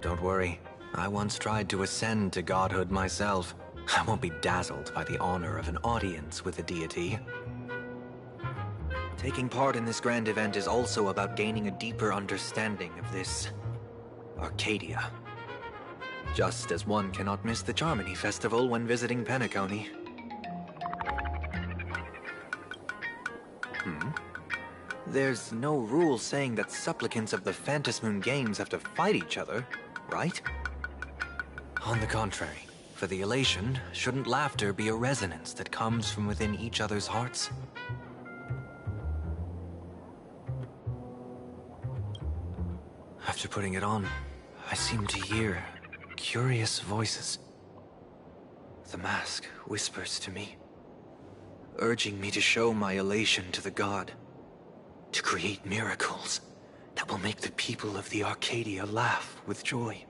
Don't worry, I once tried to ascend to godhood myself. I won't be dazzled by the honor of an audience with a deity. Taking part in this grand event is also about gaining a deeper understanding of this Arcadia. Just as one cannot miss the Charmony Festival when visiting Penacony. There's no rule saying that supplicants of the Phantasmoon Games have to fight each other, right? On the contrary, for the elation, shouldn't laughter be a resonance that comes from within each other's hearts? After putting it on, I seem to hear curious voices. The mask whispers to me, urging me to show my elation to the god, to create miracles that will make the people of the Arcadia laugh with joy.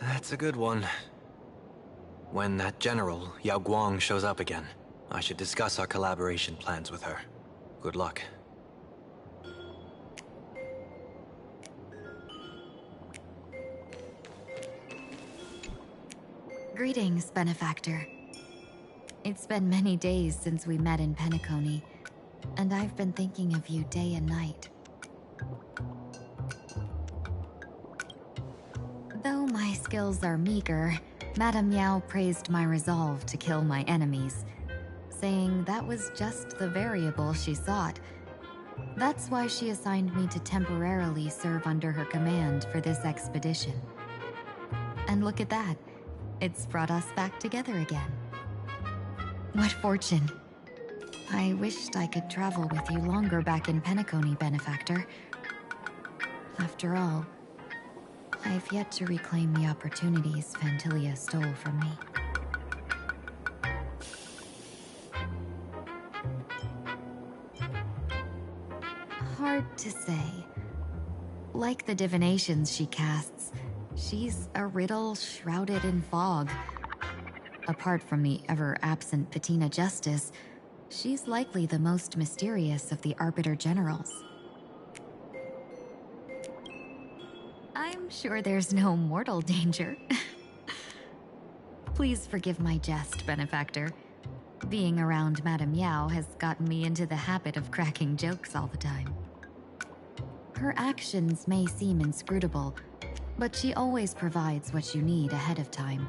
That's a good one. When that general, Yao Guang, shows up again, I should discuss our collaboration plans with her. Good luck. Greetings, Benefactor. It's been many days since we met in Penacony, and I've been thinking of you day and night. Though my skills are meager, Madame Yao praised my resolve to kill my enemies, saying that was just the variable she sought. That's why she assigned me to temporarily serve under her command for this expedition. And look at that. It's brought us back together again. What fortune. I wished I could travel with you longer back in Penacony, Benefactor. After all, I've yet to reclaim the opportunities Phantilia stole from me. Hard to say. Like the divinations she casts, she's a riddle shrouded in fog. Apart from the ever-absent Patina Justice, she's likely the most mysterious of the Arbiter Generals. I'm sure there's no mortal danger. Please forgive my jest, Benefactor. Being around Madame Yao has gotten me into the habit of cracking jokes all the time. Her actions may seem inscrutable, but she always provides what you need ahead of time.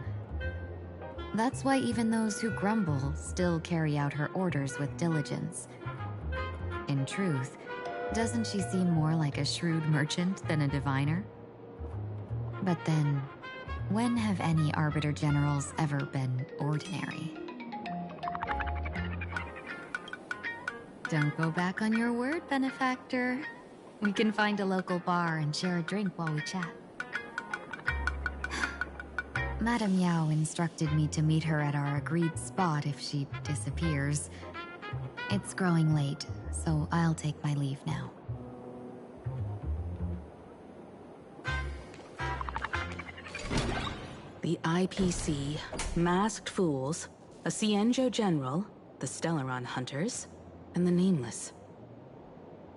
That's why even those who grumble still carry out her orders with diligence. In truth, doesn't she seem more like a shrewd merchant than a diviner? But then, when have any Arbiter Generals ever been ordinary? Don't go back on your word, Benefactor. We can find a local bar and share a drink while we chat. Madame Yao instructed me to meet her at our agreed spot if she disappears. It's growing late, so I'll take my leave now. the IPC, Masked Fools, a Cienjo General, the Stellaron Hunters, and the Nameless.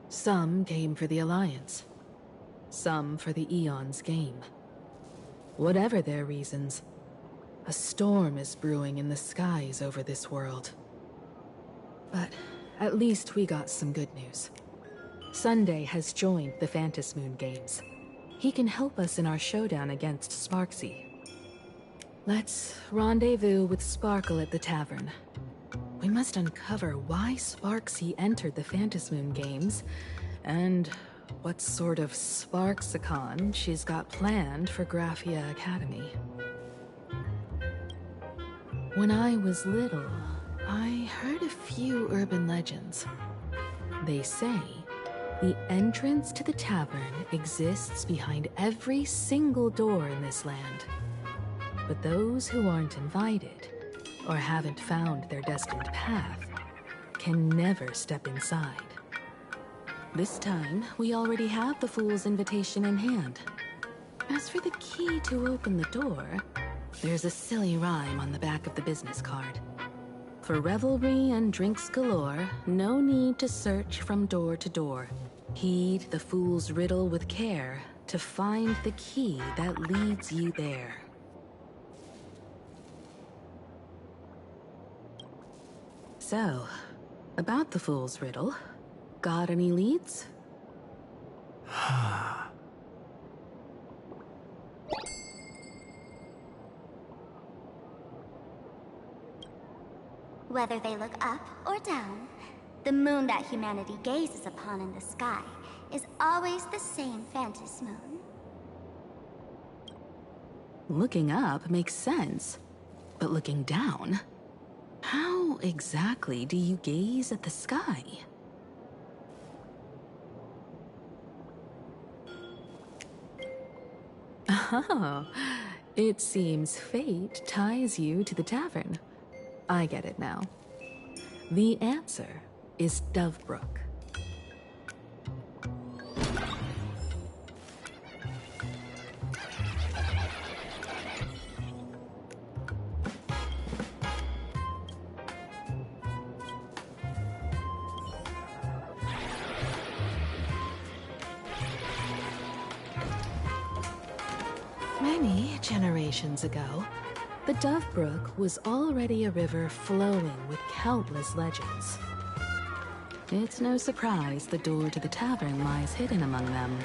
Some came for the Alliance. Some for the Eon's game. Whatever their reasons, a storm is brewing in the skies over this world. But at least we got some good news. Sunday has joined the Phantasmoon Games. He can help us in our showdown against Sparksy. Let's rendezvous with Sparkle at the tavern. We must uncover why Sparksy entered the Phantasmoon Games, and what sort of Sparksicon she's got planned for Graphia Academy. When I was little, I heard a few urban legends. They say the entrance to the tavern exists behind every single door in this land. But those who aren't invited, or haven't found their destined path, can never step inside. This time, we already have the Fool's invitation in hand. As for the key to open the door, there's a silly rhyme on the back of the business card. For revelry and drinks galore, no need to search from door to door. Heed the fool's riddle with care to find the key that leads you there. So, about the fool's riddle, got any leads? Whether they look up or down, the moon that humanity gazes upon in the sky is always the same Phantas moon. Looking up makes sense, but looking down? How exactly do you gaze at the sky? Oh, it seems fate ties you to the tavern. I get it now. The answer is Dovebrook. Many generations ago, the Dovebrook was already a river flowing with countless legends. It's no surprise the door to the tavern lies hidden among them.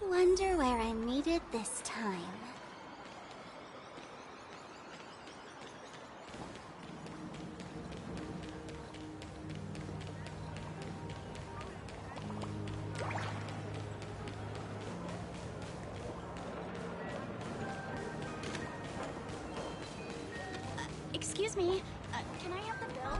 Wonder where I'm needed this time. Excuse me, can I have the bill?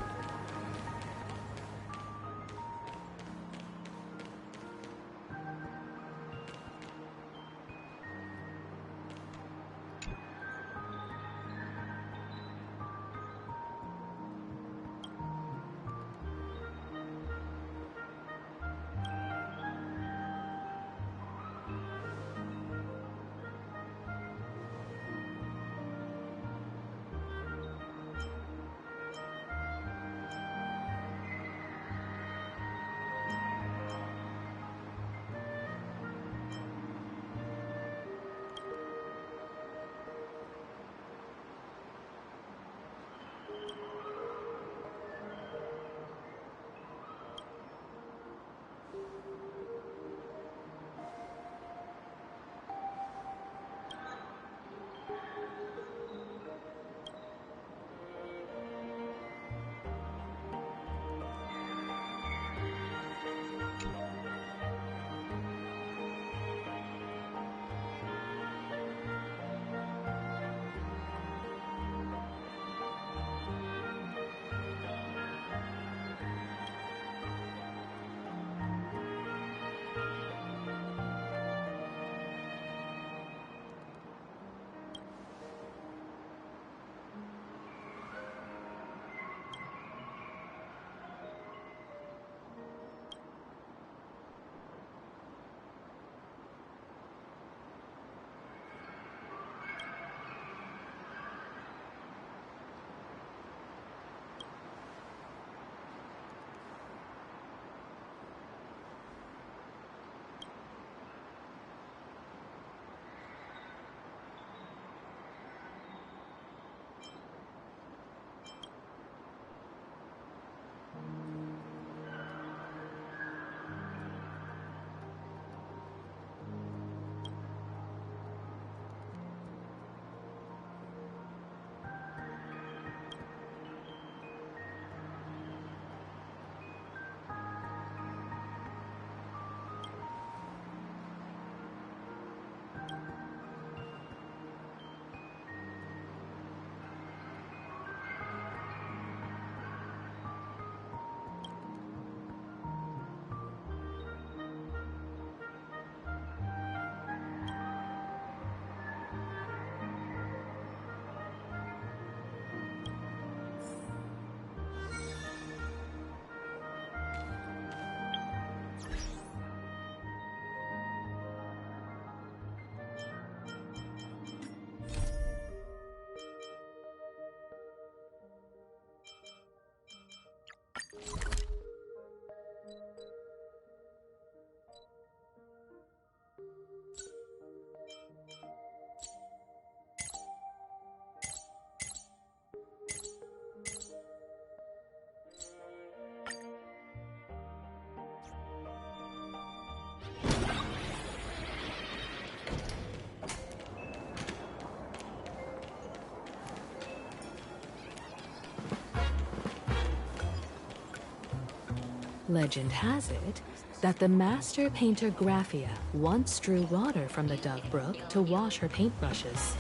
Legend has it that the master painter Graphia once drew water from the Dove Brook to wash her paintbrushes.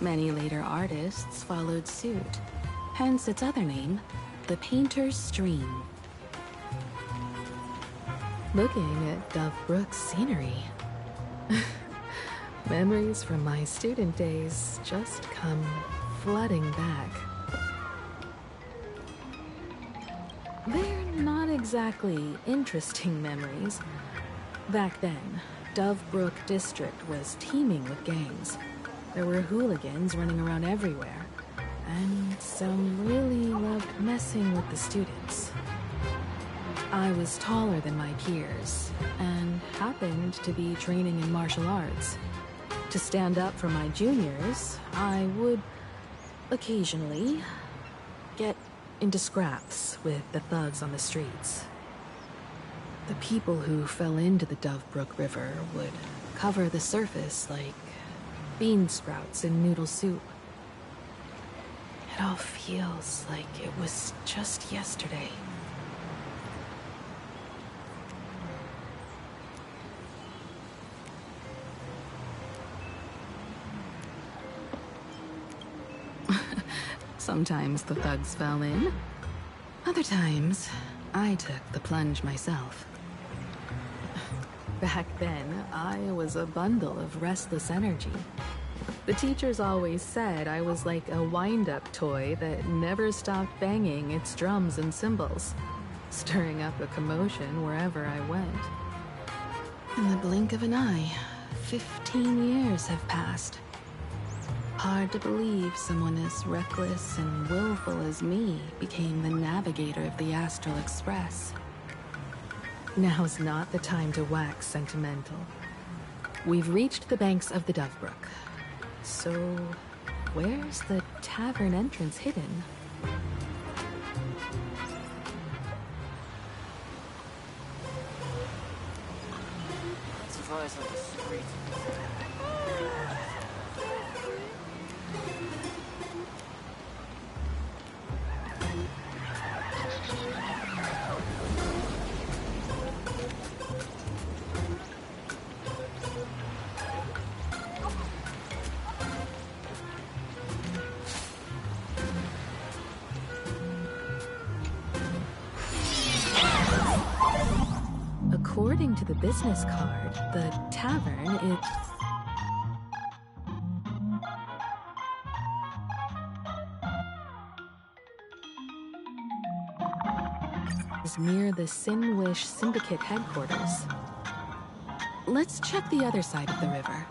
Many later artists followed suit, hence its other name, the Painter's Stream. Looking at Dove Brook's scenery, memories from my student days just come flooding back. They're not exactly interesting memories. Back then, Dove Brook District was teeming with gangs. There were hooligans running around everywhere, and some really loved messing with the students. I was taller than my peers, and happened to be training in martial arts. To stand up for my juniors, I would occasionally get into scraps with the thugs on the streets. The people who fell into the Dove Brook River would cover the surface like bean sprouts in noodle soup. It all feels like it was just yesterday. Sometimes the thugs fell in. Other times, I took the plunge myself. Back then, I was a bundle of restless energy. The teachers always said I was like a wind-up toy that never stopped banging its drums and cymbals, stirring up a commotion wherever I went. In the blink of an eye, 15 years have passed. Hard to believe someone as reckless and willful as me became the navigator of the Astral Express. Now's not the time to wax sentimental. We've reached the banks of the Dove Brook. So, where's the tavern entrance hidden? Supplies on the street. According to the business card, the tavern is near the Sinwish Syndicate headquarters. Let's check the other side of the river.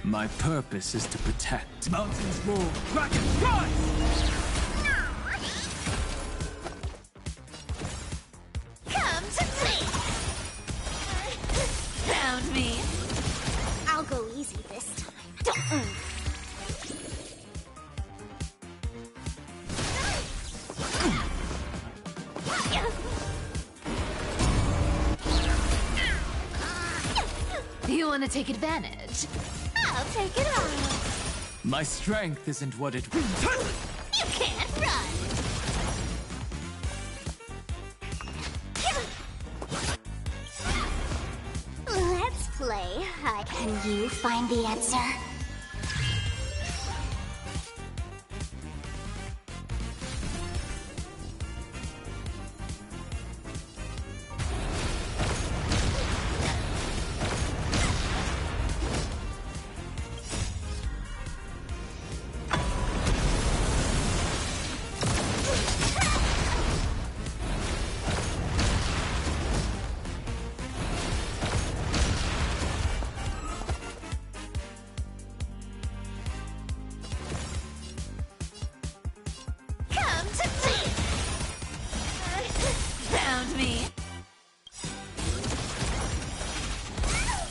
My purpose is to protect. Mountains roar, dragons rise! Come to me! Found me. I'll go easy this time. Don't. You want to take advantage? I'll take it on. My strength isn't what it... You can't run. Let's play. Can you find the answer?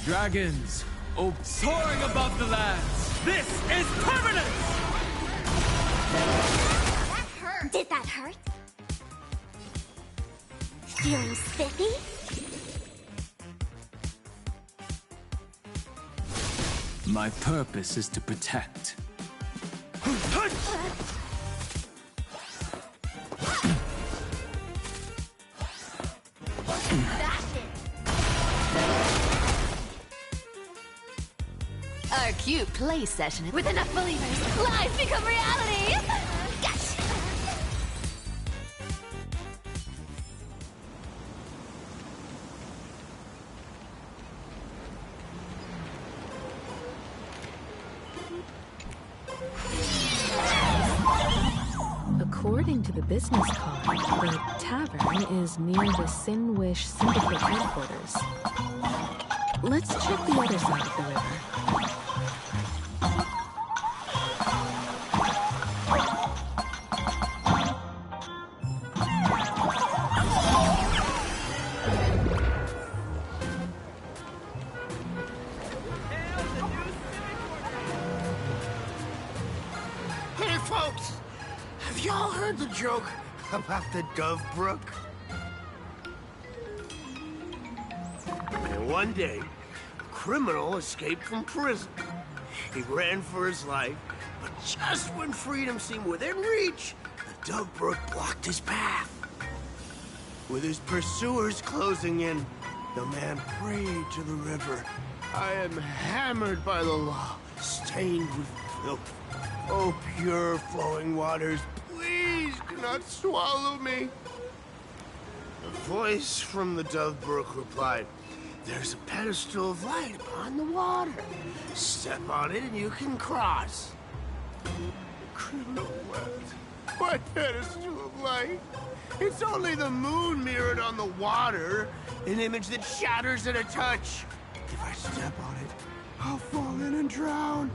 Dragons, oh, soaring above the lands. This is permanent! That hurt. Did that hurt? Feeling spiffy? My purpose is to protect. Our cute play session with enough believers, lies become reality! Gotcha! According to the business card, the tavern is near the Sinwish Syndicate headquarters. Let's check the other side of the river. Hey, folks! Have y'all heard the joke about the Dove Brook? And one day, a criminal escaped from prison. He ran for his life, but just when freedom seemed within reach, the Dove Brook blocked his path. With his pursuers closing in, the man prayed to the river. I am hammered by the law, stained with filth. Oh, pure flowing waters, please do not swallow me. A voice from the Dove Brook replied, there's a pedestal of light upon the water. Step on it and you can cross. The criminal wept. What pedestal of light? It's only the moon mirrored on the water, an image that shatters at a touch. If I step on it, I'll fall in and drown.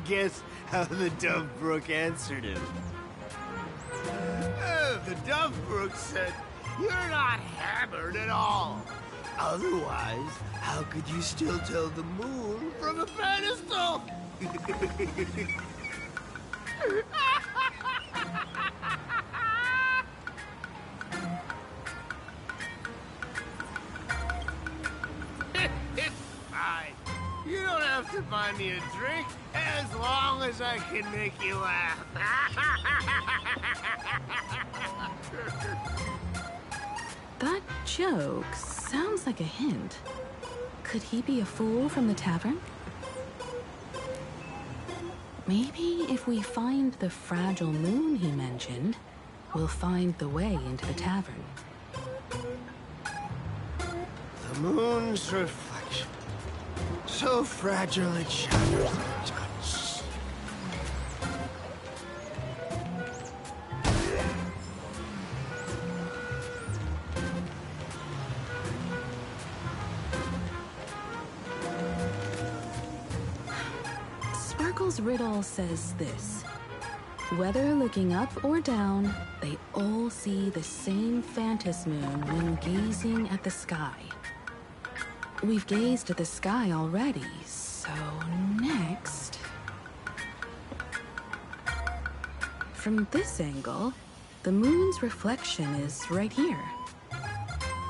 Guess how the Dove Brook answered him. The Dove Brook said, you're not hammered at all. Otherwise, how could you still tell the moon from a pedestal? It's fine. You don't have to buy me a drink as long as I can make you laugh. That joke sounds like a hint. Could he be a fool from the tavern? Maybe if we find the fragile moon he mentioned, we'll find the way into the tavern. The moon's reflection. So fragile it shatters at touch. Sparkle's riddle says this. Whether looking up or down, they all see the same phantom moon when gazing at the sky. We've gazed at the sky already, so next... From this angle, the moon's reflection is right here.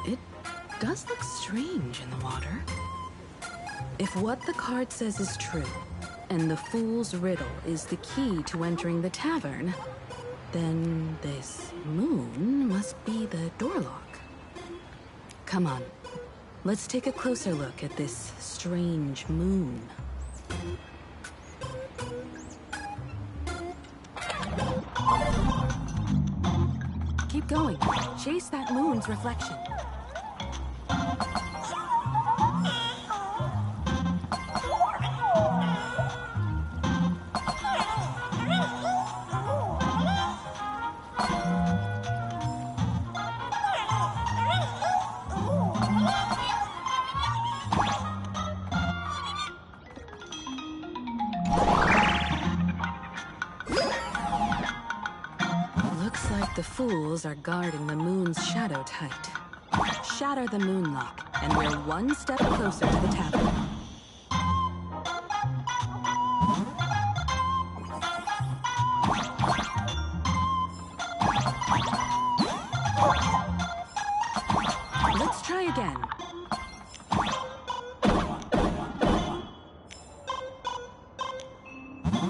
It does look strange in the water. If what the card says is true, and the fool's riddle is the key to entering the tavern, then this moon must be the door lock. Come on, let's take a closer look at this strange moon. Keep going. Chase that moon's reflection. Looks like the fools are guarding the moon's shadow tight. Shatter the moon lock, and we're one step closer to the tavern. Let's try again.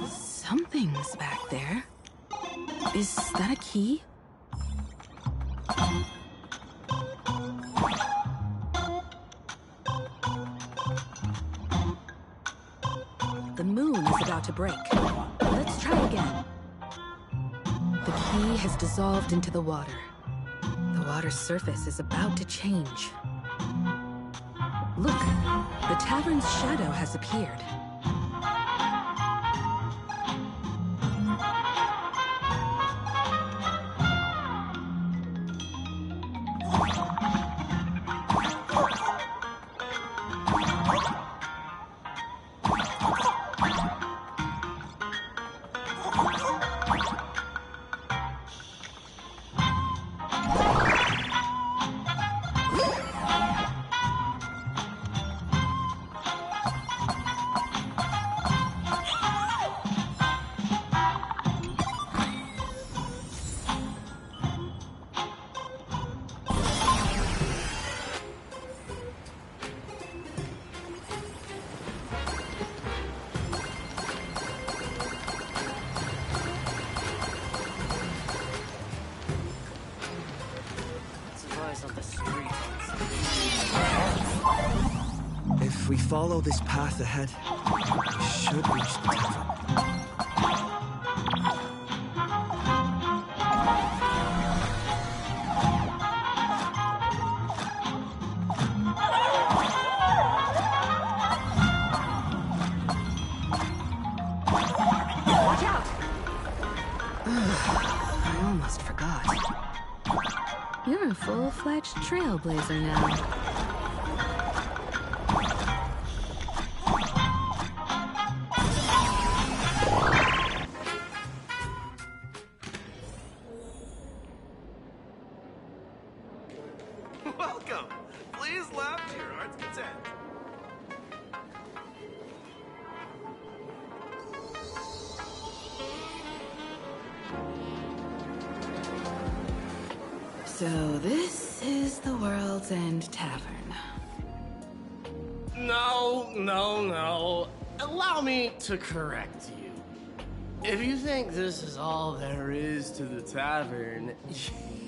Something's back there. Is that a key? The moon is about to break. Let's try again. The key has dissolved into the water. The water's surface is about to change. Look, the tavern's shadow has appeared. If we follow this path ahead, we should reach the tavern. Watch out! I almost forgot. You're a full-fledged trailblazer now. Welcome! Please laugh to your heart's content. So this is the World's End Tavern. No. Allow me to correct you. If you think this is all there is to the tavern,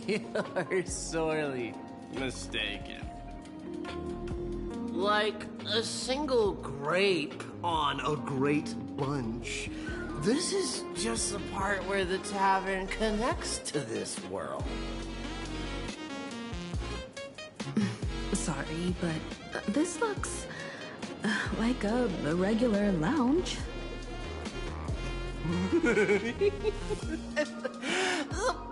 you're sorely mistaken. Like a single grape on a great bunch, this is just the part where the tavern connects to this world. Sorry, but this looks like a regular lounge. The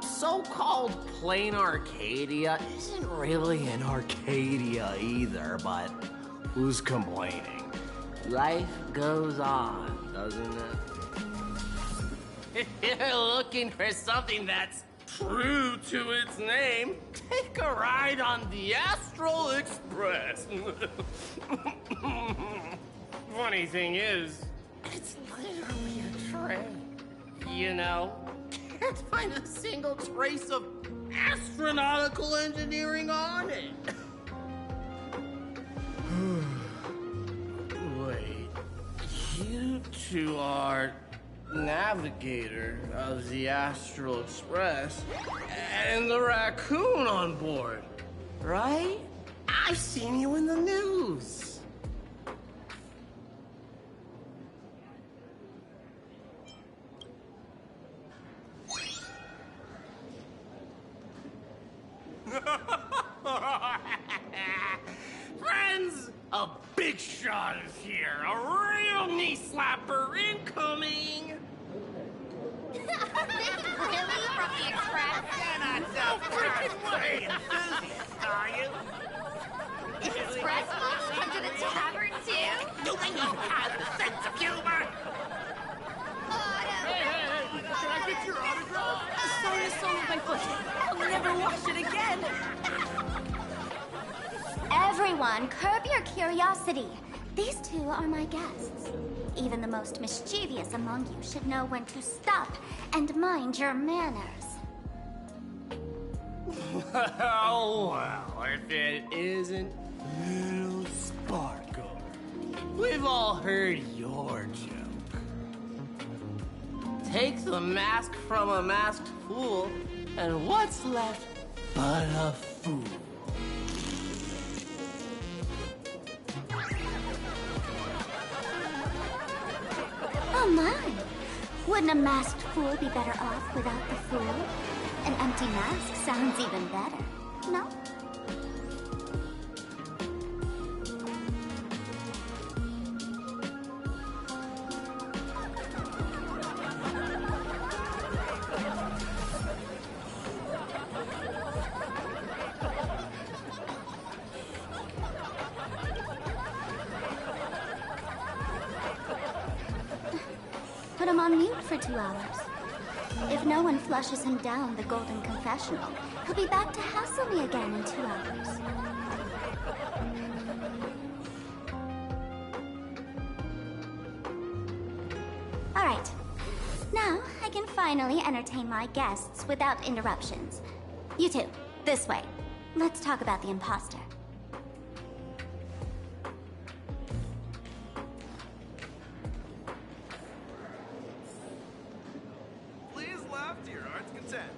so-called plain Arcadia isn't really an Arcadia either, but who's complaining? Life goes on, doesn't it? If you're looking for something that's true to its name, take a ride on the Astral Express. Funny thing is, it's literally a train. You know, can't find a single trace of astronautical engineering on it. Wait, you two are navigator of the Astral Express and the raccoon on board, right? I've seen you in the news. Friends, a big shot is here. A real knee slapper incoming. Really? From the Express? You're not so freaking enthusiast, are you? The Express folks come to the tavern too? Do they even have the sense of humor? Hey, can I get your autograph? Sorry, sold my foot. I'll never wash it again. Everyone, curb your curiosity. These two are my guests. Even the most mischievous among you should know when to stop and mind your manners. Oh, well, if it isn't Little Sparkle. We've all heard your joke. Take the mask from a masked fool, and what's left but a fool? Oh my! Wouldn't a masked fool be better off without the fool? An empty mask sounds even better, no? Put him on mute for 2 hours. If no one flushes him down the golden confessional, he'll be back to hassle me again in 2 hours. All right. Now I can finally entertain my guests without interruptions. You two, this way. Let's talk about the imposter. Please laugh to your heart's content.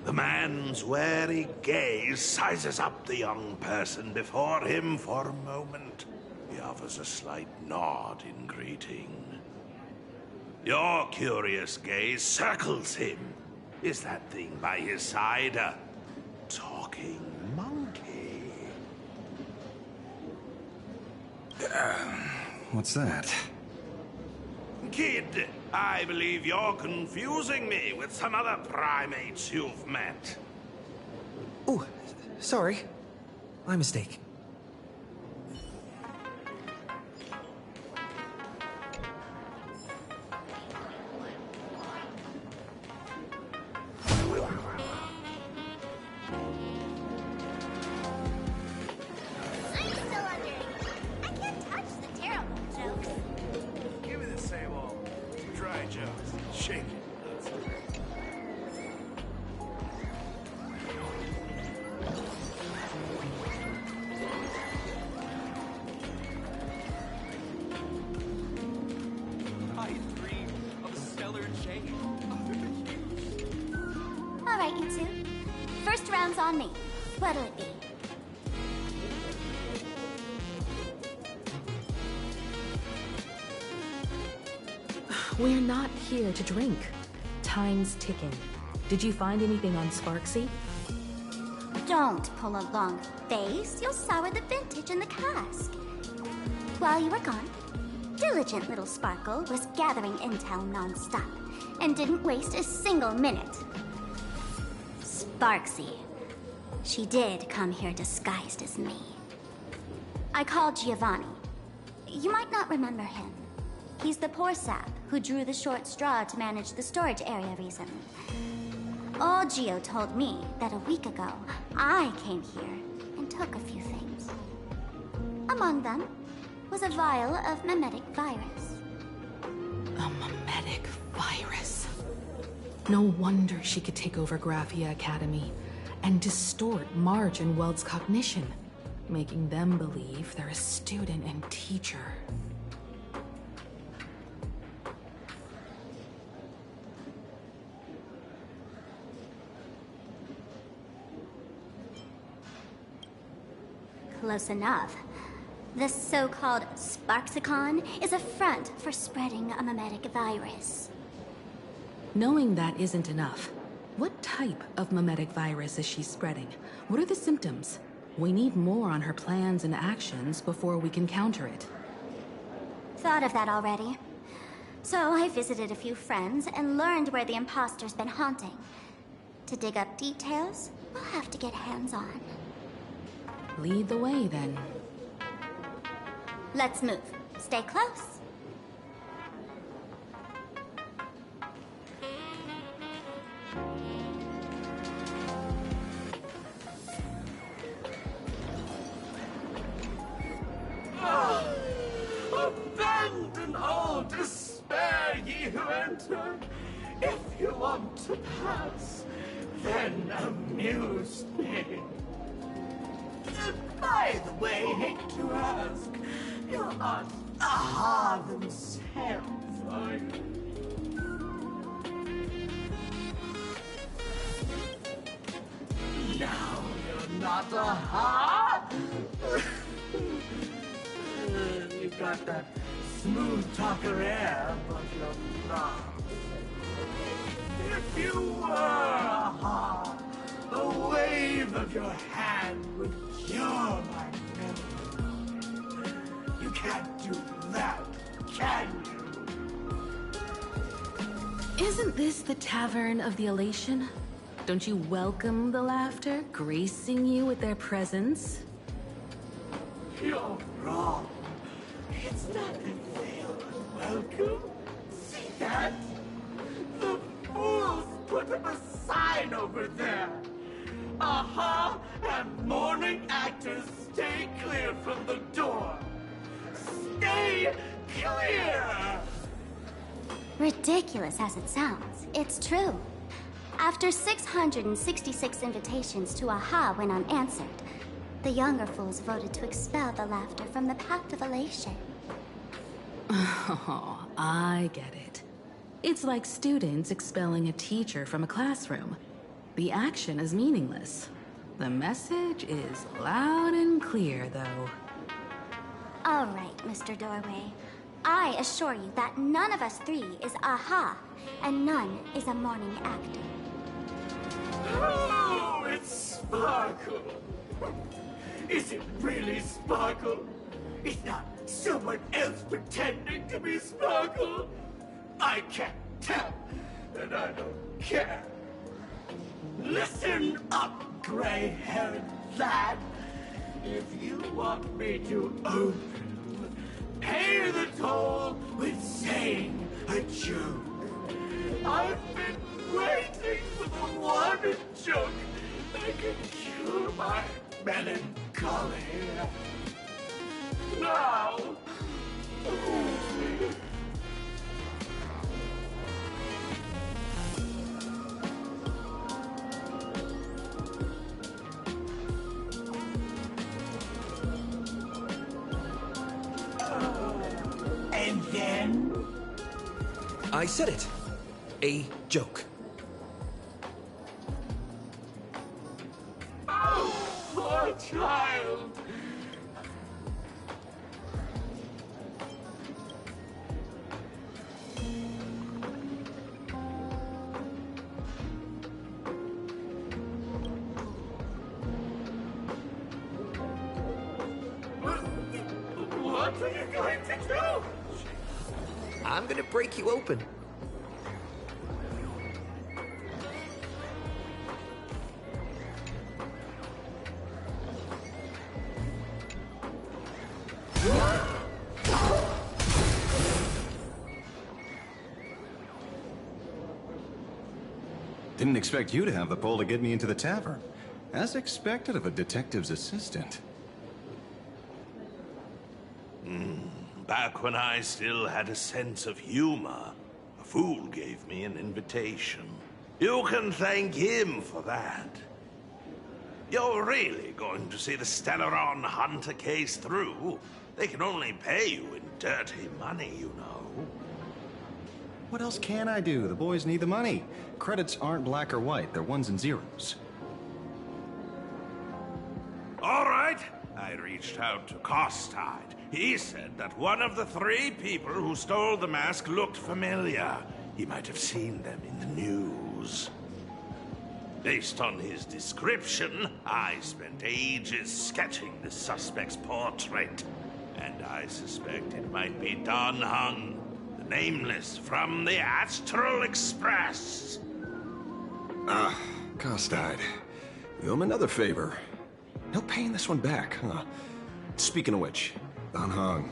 The man's wary gaze sizes up the young person before him for a moment. He offers a slight nod in greeting. Your curious gaze circles him. Is that thing by his side a talking monkey? What's that? Kid, I believe you're confusing me with some other primates you've met. Oh, sorry. My mistake. I'm still wondering. I can't touch the terrible jokes. Give me the same to. First round's on me. What'll it be? We're not here to drink. Time's ticking. Did you find anything on Sparksy? Don't pull a long face. You'll sour the vintage in the cask. While you were gone, diligent little Sparkle was gathering intel non-stop and didn't waste a single minute. Sparksy. She did come here disguised as me. I called Giovanni. You might not remember him. He's the poor sap who drew the short straw to manage the storage area recently. Old Gio told me that a week ago, I came here and took a few things. Among them was a vial of mimetic virus. A mimetic virus. No wonder she could take over Graphia Academy and distort Marge and Weld's cognition, making them believe they're a student and teacher. Close enough. This so-called Sparksicon is a front for spreading a mimetic virus. Knowing that isn't enough. What type of mimetic virus is she spreading? What are the symptoms? We need more on her plans and actions before we can counter it. Thought of that already. So I visited a few friends and learned where the imposter's been haunting. To dig up details, we'll have to get hands-on. Lead the way, then. Let's move. Stay close. Abandon all despair, ye who enter. If you want to pass, then amuse me. By the way, hate to ask, you're on Aha themselves, are you? No, you're not Aha! You've got that smooth talker air, but you're not. If you were Aha, the wave of your hand would cure my memory. You can't do that, can you? Isn't this the Tavern of the Elation? Don't you welcome the laughter, gracing you with their presence? You're wrong. It's not that they are unwelcome. See that? The fools put up a sign over there. Aha! And morning actors stay clear from the door. Stay clear! Ridiculous as it sounds, it's true. After 666 invitations to Aha went unanswered, the younger fools voted to expel the laughter from the Pact of Elation. Oh, I get it. It's like students expelling a teacher from a classroom. The action is meaningless. The message is loud and clear, though. All right, Mr. Doorway. I assure you that none of us three is Aha, and none is a morning actor. Oh, it's Sparkle. Is it really Sparkle? It's not someone else pretending to be Sparkle? I can't tell, and I don't care. Listen up, gray-haired lad. If you want me to open, pay the toll with saying a joke. I've been waiting for the one joke that can cure my melancholy. Now, amuse me. And then? I said it. A joke. my child. What are you going to do? I'm gonna break you open. Didn't expect you to have the pull to get me into the tavern. As expected of a detective's assistant. Back when I still had a sense of humor, a fool gave me an invitation. You can thank him for that. You're really going to see the Stellaron Hunter case through? They can only pay you in dirty money, you know. What else can I do? The boys need the money. Credits aren't black or white, they're ones and zeros. All right. I reached out to Costide. He said that one of the 3 people who stole the mask looked familiar. He might have seen them in the news. Based on his description, I spent ages sketching the suspect's portrait. And I suspect it might be Don Hung, the Nameless from the Astral Express. Ah, Costide. You owe him another favor. No paying this one back, huh? Speaking of which, Don Hong.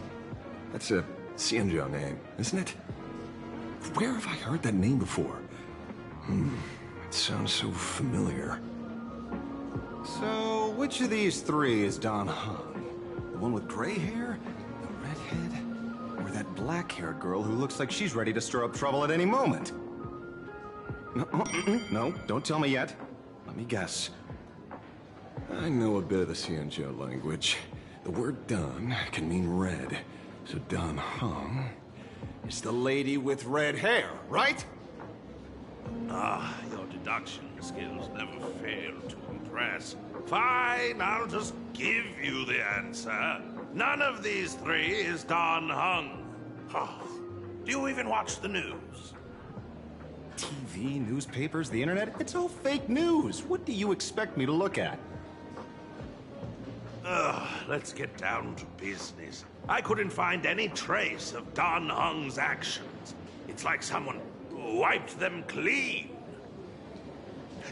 That's a Xianzhou name, isn't it? Where have I heard that name before? It sounds so familiar. So, which of these 3 is Don Hong? The one with gray hair? The redhead? Or that black-haired girl who looks like she's ready to stir up trouble at any moment? No, don't tell me yet. Let me guess. I know a bit of the Xianzhou language. The word Don can mean red. So Don Hong is the lady with red hair, right? Your deduction skills never fail to impress. Fine, I'll just give you the answer. None of these 3 is Don Hung. Do you even watch the news? TV, newspapers, the internet? It's all fake news. What do you expect me to look at? Let's get down to business. I couldn't find any trace of Don Hung's actions. It's like someone wiped them clean.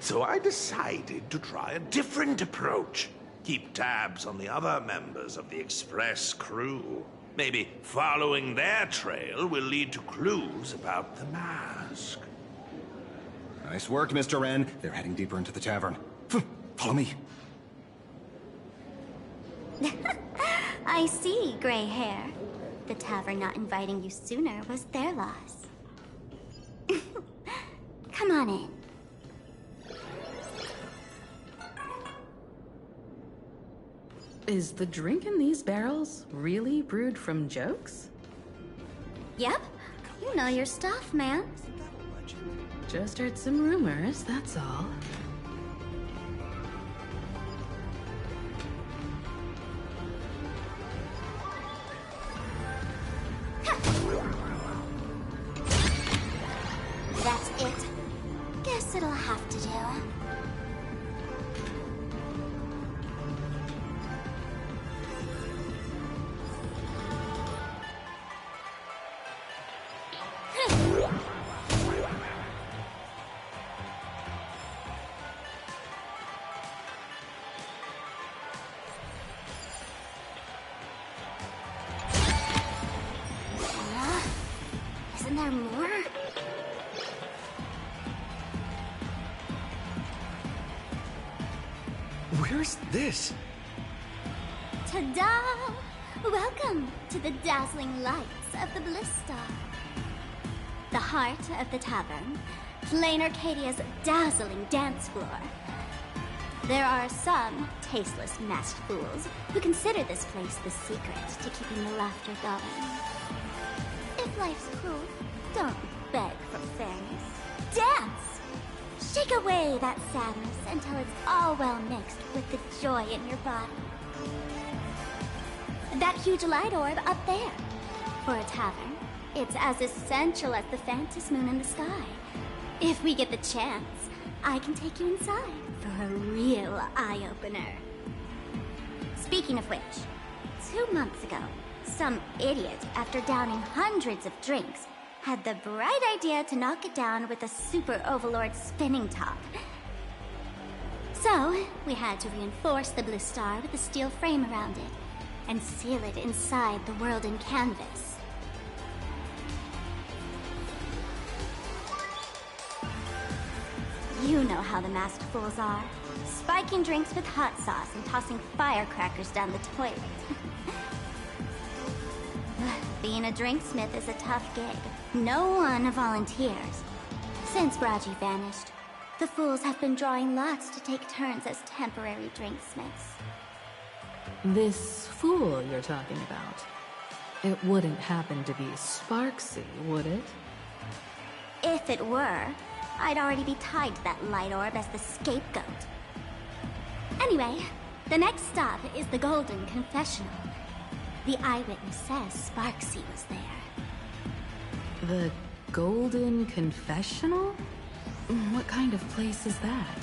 So I decided to try a different approach. Keep tabs on the other members of the Express crew. Maybe following their trail will lead to clues about the mask. Nice work, Mr. Wren. They're heading deeper into the tavern. Follow me. I see, gray hair. The tavern not inviting you sooner was their loss. Come on in. Is the drink in these barrels really brewed from jokes? Yep. You know your stuff, man. Just heard some rumors, that's all. That's it. Guess it'll have to do. Isn't there more? Where's this? Ta-da! Welcome to the dazzling lights of the Bliss Star. The heart of the tavern, Plain Arcadia's dazzling dance floor. There are some tasteless masked fools who consider this place the secret to keeping the laughter going. If life's cruel, don't beg for fairness. Dance! Shake away that sadness until it's all well mixed with the joy in your body. That huge light orb up there. For a tavern, it's as essential as the Phantom Moon in the sky. If we get the chance, I can take you inside for a real eye-opener. Speaking of which, 2 months ago, some idiot, after downing hundreds of drinks, had the bright idea to knock it down with a Super Overlord spinning top. So, we had to reinforce the blue star with a steel frame around it, and seal it inside the world in canvas. You know how the masked fools are. Spiking drinks with hot sauce and tossing firecrackers down the toilet. Being a drinksmith is a tough gig. No one volunteers. Since Raji vanished, the fools have been drawing lots to take turns as temporary drinksmiths. This fool you're talking about, it wouldn't happen to be Sparksy, would it? If it were, I'd already be tied to that light orb as the scapegoat. Anyway, the next stop is the Golden Confessional. The eyewitness says Sparksy was there. The Golden Confessional? What kind of place is that?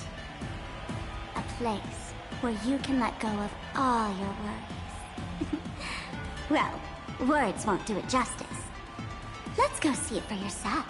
A place where you can let go of all your worries. Well, words won't do it justice. Let's go see it for yourself.